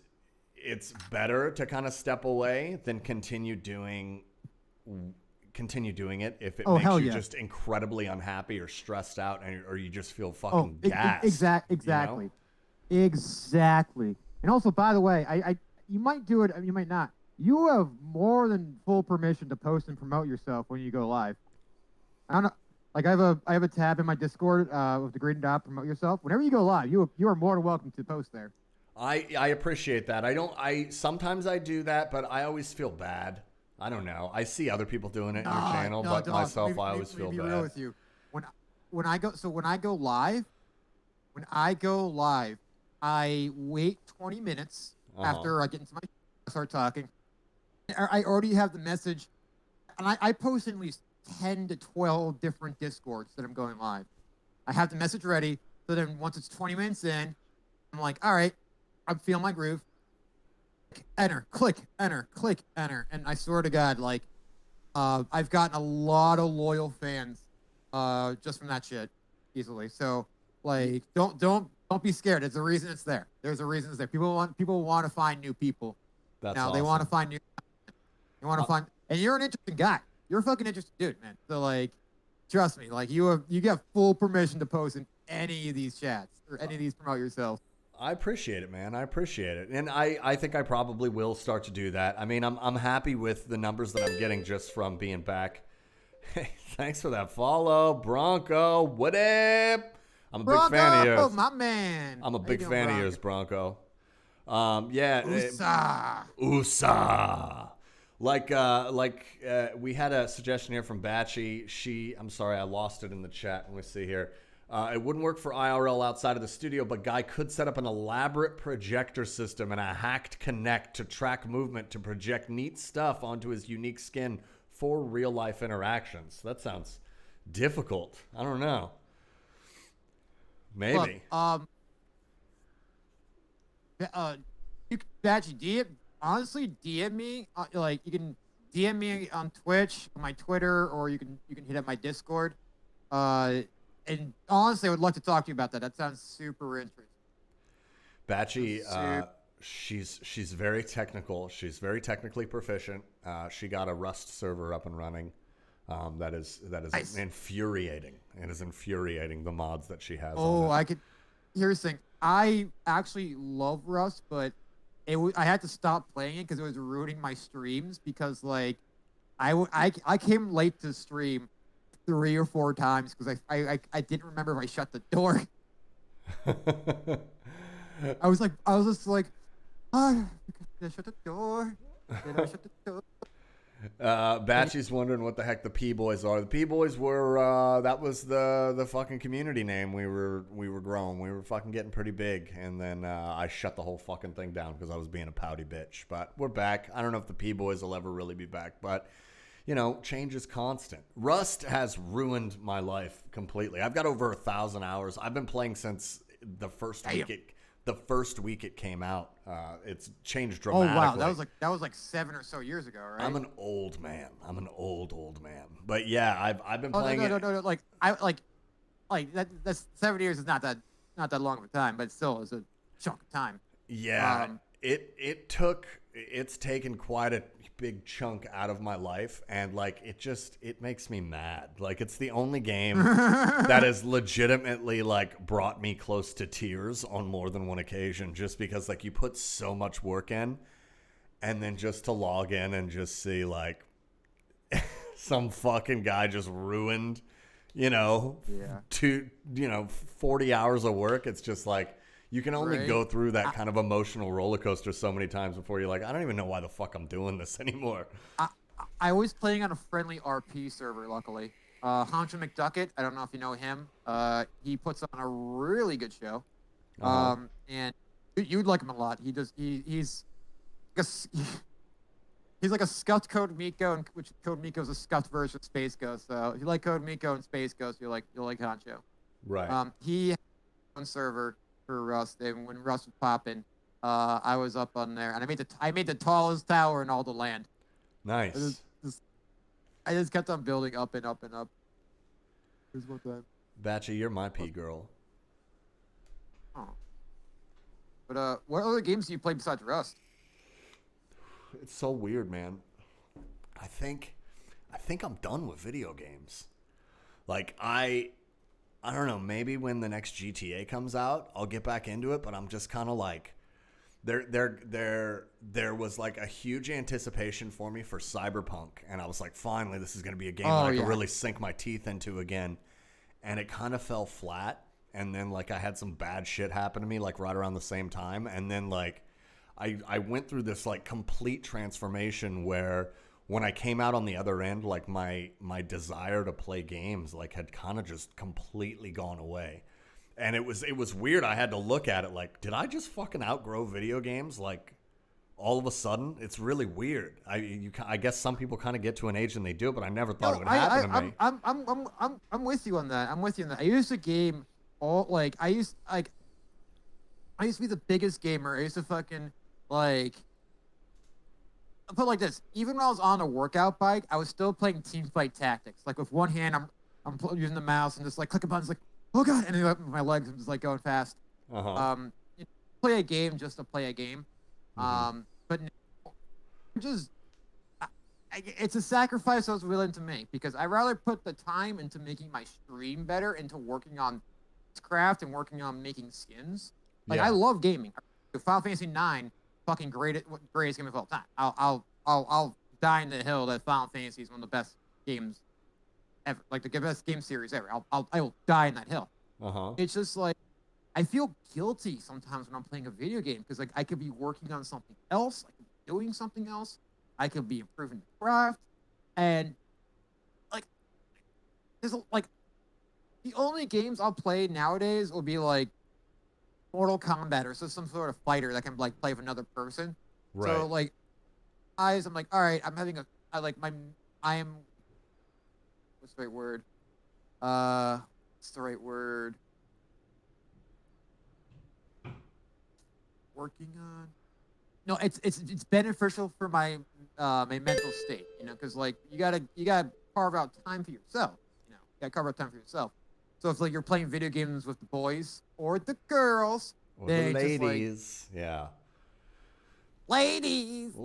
it's better to kind of step away than continue doing it if it Oh, makes hell you yeah. just incredibly unhappy or stressed out, or you just feel Oh, fucking gassed. exactly. Exactly. And also, by the way, you might do it, you might not. You have more than full permission to post and promote yourself when you go live. I don't know. Like I have a tab in my Discord with the green dot, promote yourself. Whenever you go live, you are more than welcome to post there. I appreciate that. Sometimes I do that, but I always feel bad. I don't know. I see other people doing it in your channel, No, but dog. myself, I always feel be bad. real with you. When I go live, I wait 20 minutes after I get into my start talking. I already have the message, and I post in at least 10 to 12 different Discords that I'm going live. I have the message ready, so then once it's 20 minutes in, I'm like, all right, I'm feeling my groove. Enter, click, enter, click, enter. And I swear to God, like, I've gotten a lot of loyal fans just from that shit easily. So, like, don't be scared. There's a reason it's there. There's a reason it's there. People want to find new people. That's Now awesome. they want to find new. They want to find, and you're an interesting guy. You're a fucking interesting dude, man. So, like, trust me, like, you get full permission to post in any of these chats or any of these promote yourself. I appreciate it, man. I appreciate it. And I think I probably will start to do that. I mean, I'm happy with the numbers that I'm getting just from being back. Hey, thanks for that follow, Bronco. What up? I'm a big fan of yours. Oh, my man. I'm a big fan of yours, Bronco. Yeah. USA. We had a suggestion here from Batchy. I'm sorry, I lost it in the chat. Let me see here. It wouldn't work for IRL outside of the studio, but Guy could set up an elaborate projector system and a hacked Kinect to track movement to project neat stuff onto his unique skin for real-life interactions. That sounds difficult. I don't know. Maybe. Look, you can Batchy, honestly, DM me. Like, you can DM me on Twitch, on my Twitter, or you can hit up my Discord. And honestly, I would love to talk to you about that. That sounds super interesting. Batchy, she's very technical. She's very technically proficient. She got a Rust server up and running. That is Nice. infuriating. It is infuriating, the mods that she has. Oh, on it. Here's the thing. I actually love Rust, but I had to stop playing it because it was ruining my streams. Because, like, I came late to stream 3 or 4 times because I didn't remember if I shut the door. I was just like, did I shut the door? Did I shut the door? Batchy's wondering what the heck the P-Boys are. The P-Boys were that was the fucking community name we were growing. We were fucking getting pretty big, and then I shut the whole fucking thing down because I was being a pouty bitch. But we're back. I don't know if the P-Boys will ever really be back, but change is constant. Rust has ruined my life completely. I've got over 1,000 hours. I've been playing since the first week it came out. It's changed dramatically. Oh wow, that was like 7 or so years ago, right? I'm an old man. I'm an old man. But yeah, I've been playing it. No. Like that's 7 years is not that long of a time, but still is a chunk of time. Yeah, it took it's taken quite a big chunk out of my life, and like it makes me mad. Like it's the only game that has legitimately like brought me close to tears on more than one occasion, just because like you put so much work in, and then just to log in and just see like some fucking guy just ruined, Yeah. 40 hours of work. It's just like, you can only Right. go through that kind of emotional roller coaster so many times before you're like, I don't even know why the fuck I'm doing this anymore. I was playing on a friendly RP server, luckily. Honcho McDuckett, I don't know if you know him. He puts on a really good show. Uh-huh. And you'd like him a lot. He's like he's like a scuffed Code Miko, and which Code Miko is a scuffed version of Space Ghost. So if you like Code Miko and Space Ghost, you'll like Honcho. Right. He had one server for Rust, and when Rust was popping, I was up on there, and I made the tallest tower in all the land. Nice. I just kept on building up and up and up. Here's one time. Batchy, you're my pea girl. Oh. But what other games do you play besides Rust? It's so weird, man. I think I'm done with video games. Like I don't know, maybe when the next GTA comes out, I'll get back into it, but I'm just kind of like there was like a huge anticipation for me for Cyberpunk, and I was like, finally this is going to be a game that I can really sink my teeth into again. And it kind of fell flat, and then like I had some bad shit happen to me like right around the same time, and then like I went through this like complete transformation where when I came out on the other end, like my desire to play games like had kind of just completely gone away. And it was weird. I had to look at it like, did I just fucking outgrow video games like all of a sudden? It's really weird. I guess some people kind of get to an age and they do, but I never thought it would happen to me. I'm with you on that. I used to game I used to be the biggest gamer. I used to fucking like. I'll put it like this: even when I was on a workout bike, I was still playing team fight tactics. Like with one hand, I'm using the mouse and just like clicking buttons, like oh god, and then my legs are just like going fast. Uh-huh. Play a game just to play a game. But now, just it's a sacrifice I was willing to make because I rather put the time into making my stream better, into working on craft and working on making skins. Like I love gaming. Final Fantasy IX, fucking greatest game of all time. I'll die in the hill that Final Fantasy is one of the best games ever, like the best game series ever. I will die in that hill. Uh-huh. It's just like I feel guilty sometimes when I'm playing a video game because like I could be working on something else, I could be doing something else, I could be improving the craft, and like there's like the only games I'll play nowadays will be like Mortal Kombat or some sort of fighter that can like play with another person. Right. So like, I'm like, all right, I am. What's the right word? What's the right word? Working on. No, it's beneficial for my my mental state, because like you gotta carve out time for yourself, you gotta carve out time for yourself. So if like you're playing video games with the boys or the girls, Or they the just, like, ladies. Yeah. ladies.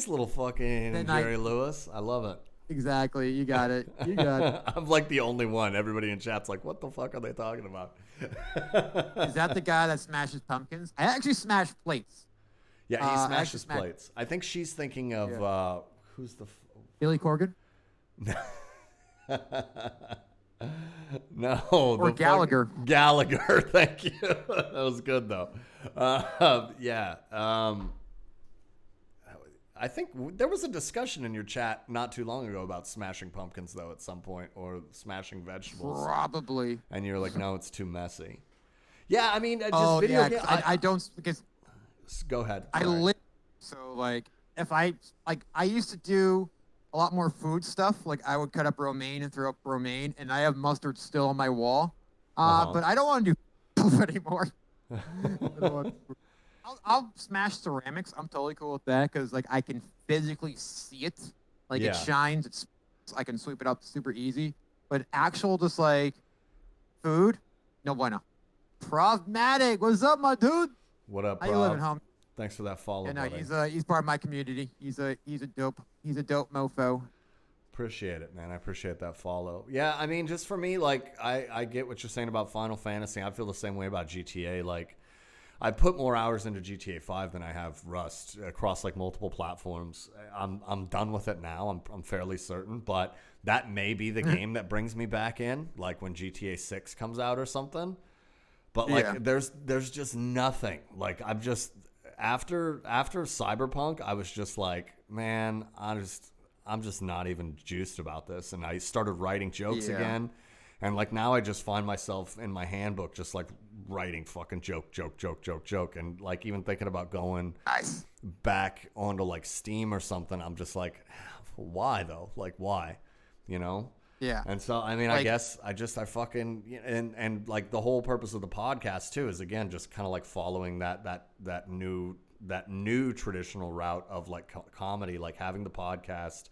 Little fucking Then Jerry Lewis. I love it. Exactly, you got it. You got it. I'm like the only one. Everybody in chat's like, what the fuck are they talking about? Is that the guy that smashes pumpkins? I actually smash plates. Yeah, he smashes smash- plates. I think she's thinking of who's the Billy Corgan no, or Gallagher. Gallagher, thank you. That was good though. Yeah. I think there was a discussion in your chat not too long ago about smashing pumpkins though at some point, or smashing vegetables. Probably. And you're like, no, it's too messy. Yeah, I mean, just Oh video yeah, games. I don't because Go ahead. I Sorry. live. So like if I used to do a lot more food stuff. Like I would cut up romaine and throw up romaine, and I have mustard still on my wall. But I don't want to do poop anymore. I'll smash ceramics. I'm totally cool with that because like I can physically see it. Like it shines. I can sweep it up super easy. But actual just like food, no bueno. Profmatic, what's up, my dude? What up, How you living, Prov? homie? Thanks for that follow, And buddy. he's part of my community. He's a dope mofo. Appreciate it, man. I appreciate that follow. Yeah, I mean, just for me, like, I get what you're saying about Final Fantasy. I feel the same way about GTA. Like, I put more hours into GTA 5 than I have Rust across like multiple platforms. I'm done with it now. I'm fairly certain, but that may be the game that brings me back in, like when GTA 6 comes out or something. But like, there's just nothing. Like, I'm just after Cyberpunk, I was just like, man, I'm just not even juiced about this. And I started writing jokes again. And like now I just find myself in my handbook just like writing fucking joke. And like even thinking about going back onto like Steam or something, I'm just like, why though? Like why? You know? Yeah. And so, I mean, Like, I guess I fucking, and like the whole purpose of the podcast too is again, just kind of like following that new traditional route of like comedy, like having the podcast,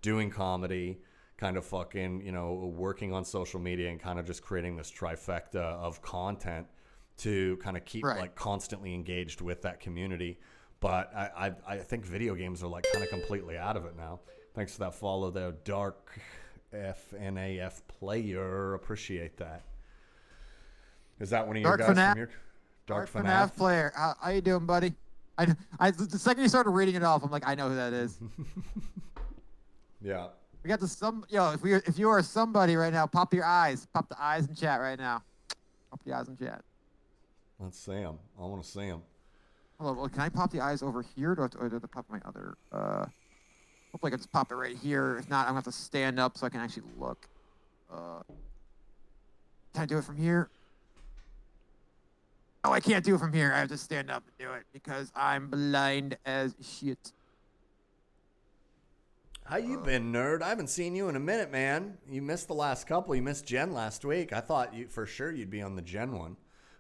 doing comedy, kind of fucking, you know, working on social media and kind of just creating this trifecta of content to kind of keep like constantly engaged with that community. But I think video games are like kind of completely out of it now. Thanks for that follow there, Dark FNAF player. Appreciate that. Is that one of your guys from your Dark FNAF player? How you doing, buddy? The second you started reading it off, I'm like, I know who that is. Yeah. We got if you are somebody right now, pop the eyes in chat right now. Pop the eyes in chat. Let's see him. I want to see him. Hold on, can I pop the eyes over here, or do I have to pop my other? Hopefully I can just pop it right here. If not, I'm gonna have to stand up so I can actually look. Can I do it from here? Oh, I can't do it from here. I have to stand up and do it because I'm blind as shit. How you been, nerd? I haven't seen you in a minute, man. You missed the last couple. You missed Jen last week. I thought for sure you'd be on the Jen one.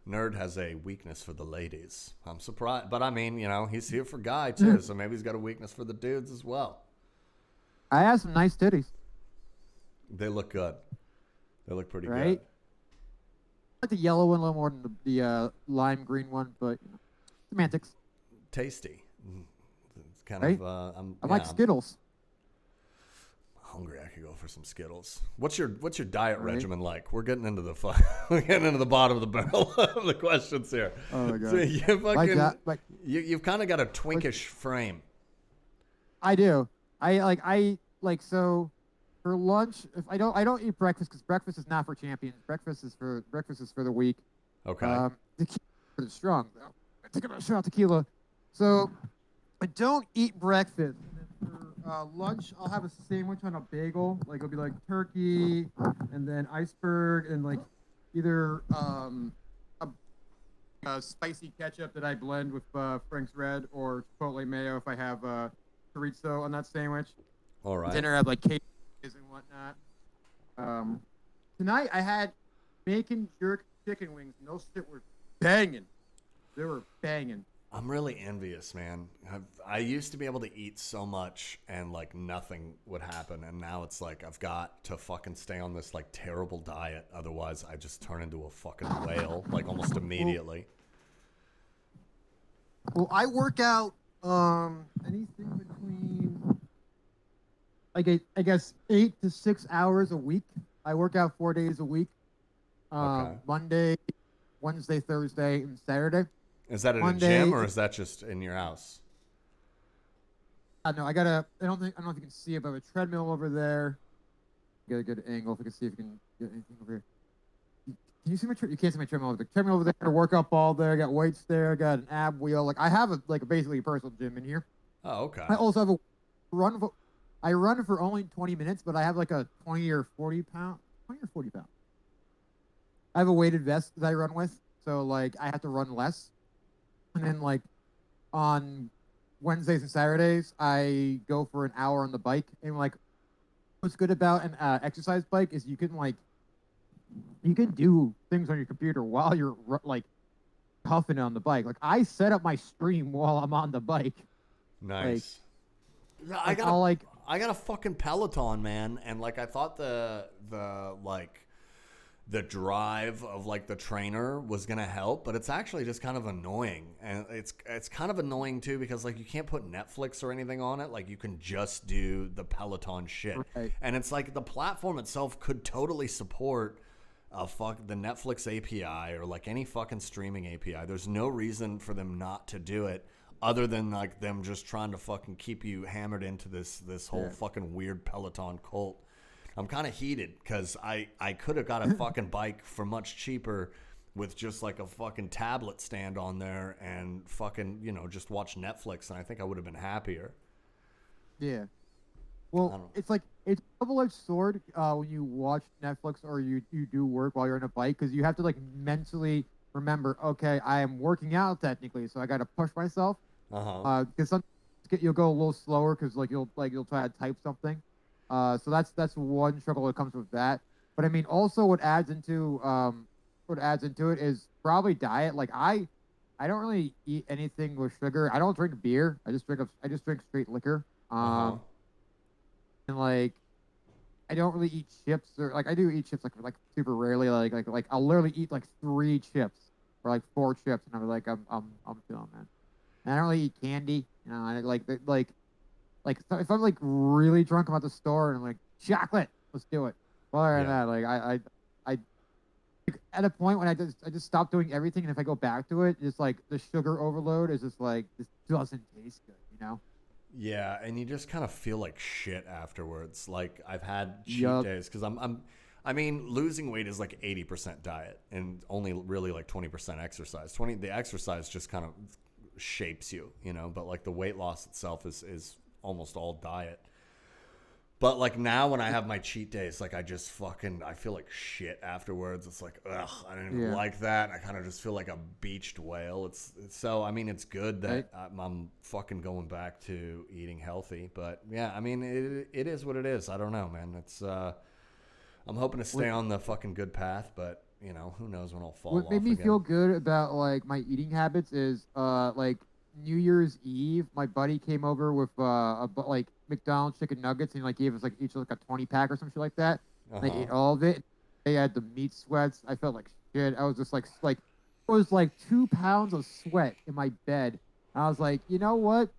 Nerd has a weakness for the ladies. I'm surprised. But I mean, you know, he's here for Guy, too. So maybe he's got a weakness for the dudes as well. I have some nice titties. They look good. They look pretty good. I like the yellow one a little more than the lime green one, but you know, semantics. Tasty. It's kind of. I like Skittles. Hungry, I could go for some Skittles. What's your diet regimen like? We're getting into the we're getting into the bottom of the barrel of the questions here. Oh my god! So you fucking, like you've kind of got a twinkish frame. I do. I like so for lunch. If I don't eat breakfast because breakfast is not for champions. Breakfast is for the weak. Okay. Tequila is strong though. I take a shot of tequila. So I don't eat breakfast. For lunch, I'll have a sandwich on a bagel. Like it'll be like turkey, and then iceberg, and like either a spicy ketchup that I blend with Frank's Red or Chipotle mayo if I have chorizo on that sandwich. All right. Dinner I have like cake and whatnot. Tonight I had bacon jerk chicken wings, and those shit were banging. They were banging. I'm really envious, man. I used to be able to eat so much and like nothing would happen, and now it's like I've got to fucking stay on this like terrible diet, otherwise I just turn into a fucking whale like almost immediately. Well, I work out anything between like I guess 8 to 6 hours a week. I work out 4 days a week. Okay. Monday, Wednesday, Thursday, and Saturday. Is that at a gym or is that just in your house? No, I don't know if you can see it, but I have a treadmill over there. Get a good angle if you can see if you can get anything over here. Can you see my treadmill? You can't see my treadmill over there. Treadmill over there, workout ball there, I got weights there, I got an ab wheel. Like I have basically a personal gym in here. Oh, okay. I also have a run. I run for only 20 minutes, but I have like a 20 or 40 pound. I have a weighted vest that I run with, so like I have to run less. And then like on Wednesdays and Saturdays, I go for an hour on the bike. And like what's good about an exercise bike is you can do things on your computer while you're like huffing on the bike. Like I set up my stream while I'm on the bike. Nice. Like, I got a fucking Peloton, man, and like I thought the like the drive of like the trainer was gonna help, but it's actually just kind of annoying, and it's kind of annoying too because like you can't put Netflix or anything on it. Like you can just do the Peloton shit, Right. and it's like the platform itself could totally support the Netflix API or like any fucking streaming API. There's no reason for them not to do it. Other than like them just trying to fucking keep you hammered into this whole fucking weird Peloton cult. I'm kind of heated because I could have got a fucking bike for much cheaper with just like a fucking tablet stand on there and fucking, you know, just watch Netflix, and I think I would have been happier. Yeah. I Well, don't know. it's like it's a double-edged sword when you watch Netflix or you do work while you're on a bike because you have to like mentally remember, okay, I am working out technically, so I got to push myself. Uh-huh. Because sometimes you'll go a little slower because you'll try to type something. So that's one struggle that comes with that. But I mean, also what adds into it is probably diet. Like I don't really eat anything with sugar. I don't drink beer. I just drink straight liquor. Uh-huh. And like I don't really eat chips or like I do eat chips like super rarely. Like I'll literally eat like 3 chips or like 4 chips, and I'm like I'm feeling, man. And I don't really eat candy. You know, I like if I'm like really drunk, I'm at the store and I'm like chocolate, let's do it. Well, other than Yeah. that, like I like, at a point when I just stop doing everything, and if I go back to it, just like the sugar overload is just like this doesn't taste good, you know? Yeah, and you just kind of feel like shit afterwards. Like I've had cheat Yup. days because I mean, losing weight is like 80% diet and only really like 20% exercise. The exercise just kind of shapes you, you know, but like the weight loss itself is almost all diet. But like now when I have my cheat days, like I feel like shit afterwards. It's like, ugh, I didn't even Yeah. like that. I kind of just feel like a beached whale. So, I mean, it's good Right. that I'm fucking going back to eating healthy. But yeah, I mean, it is what it is. I don't know, man. I'm hoping to stay on the fucking good path, but you know, who knows when I'll fall What made off me again. feel good about like my eating habits is like New Year's Eve, my buddy came over with like McDonald's chicken nuggets and like gave us like each like a 20 pack or some shit like that. And I Uh-huh. ate all of it. They had the meat sweats. I felt like shit. I was just like it was like 2 pounds of sweat in my bed. And I was like, you know what?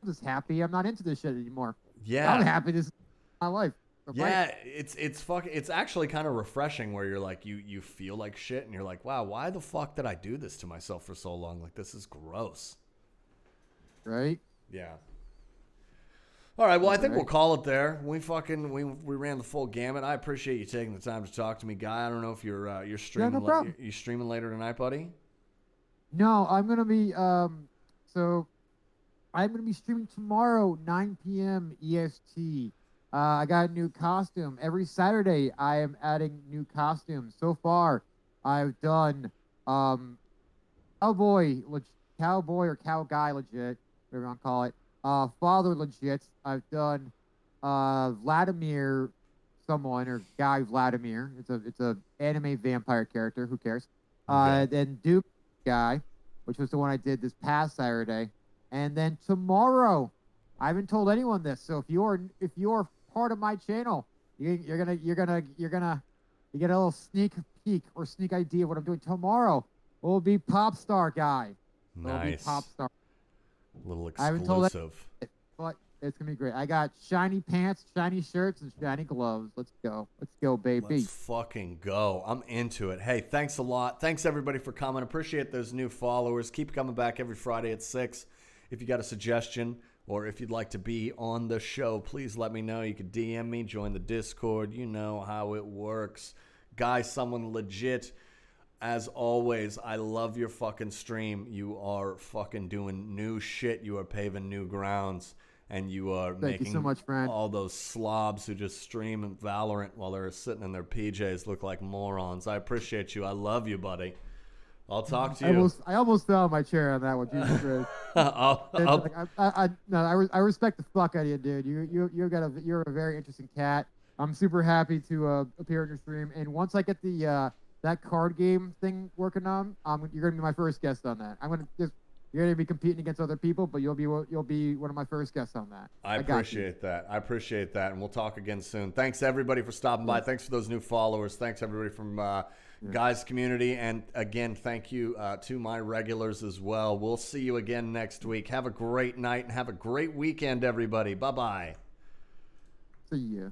I'm just happy. I'm not into this shit anymore. I'm Yeah. happy. This is my life. So fight. Yeah, it's actually kind of refreshing where you're like you feel like shit and you're like, wow, why the fuck did I do this to myself for so long? Like this is gross. Right? Yeah. All right, well, I think we'll Right. call it there. We ran the full gamut. I appreciate you taking the time to talk to me, Guy. I don't know if you're streaming no problem. you streaming later tonight, buddy. No, I'm gonna be so I'm gonna be streaming tomorrow, 9 p.m. EST. I got a new costume. Every Saturday, I am adding new costumes. So far, I've done um cowboy or cow guy legit, whatever you want to call it. Father legit. I've done Vladimir someone or guy Vladimir. It's a anime vampire character. Who cares? Okay. Then Duke guy, which was the one I did this past Saturday, and then tomorrow, I haven't told anyone this. So if you're part of my channel, you get a little sneak peek or sneak idea of what I'm doing tomorrow. Will be pop star guy. It'll be Nice. pop star. Little I haven't told exclusive. it, but it's gonna be great. I got shiny pants, shiny shirts, and shiny gloves. Let's go, baby. Let's fucking go. I'm into it. Hey, thanks a lot. Thanks everybody for coming. Appreciate those new followers. Keep coming back every Friday at 6. If you got a suggestion or if you'd like to be on the show, please let me know. You can DM me, join the Discord. You know how it works. Guy, someone legit. As always, I love your fucking stream. You are fucking doing new shit. You are paving new grounds. And you are Thank you making so much, friend. all those slobs who just stream Valorant while they're sitting in their PJs look like morons. I appreciate you. I love you, buddy. I'll talk to you. I almost fell in my chair on that one. Jesus Christ. Like, I respect the fuck out of you, dude. You're a very interesting cat. I'm super happy to appear in your stream. And once I get the that card game thing working on, you're gonna be my first guest on that. I'm gonna just You're gonna be competing against other people, but you'll be one of my first guests on that. I got you. appreciate that. I appreciate that, and we'll talk again soon. Thanks everybody for stopping by. Thanks for those new followers. Thanks everybody from Guys community, and again, thank you to my regulars as well. We'll see you again next week. Have a great night and have a great weekend, everybody. Bye bye. See ya.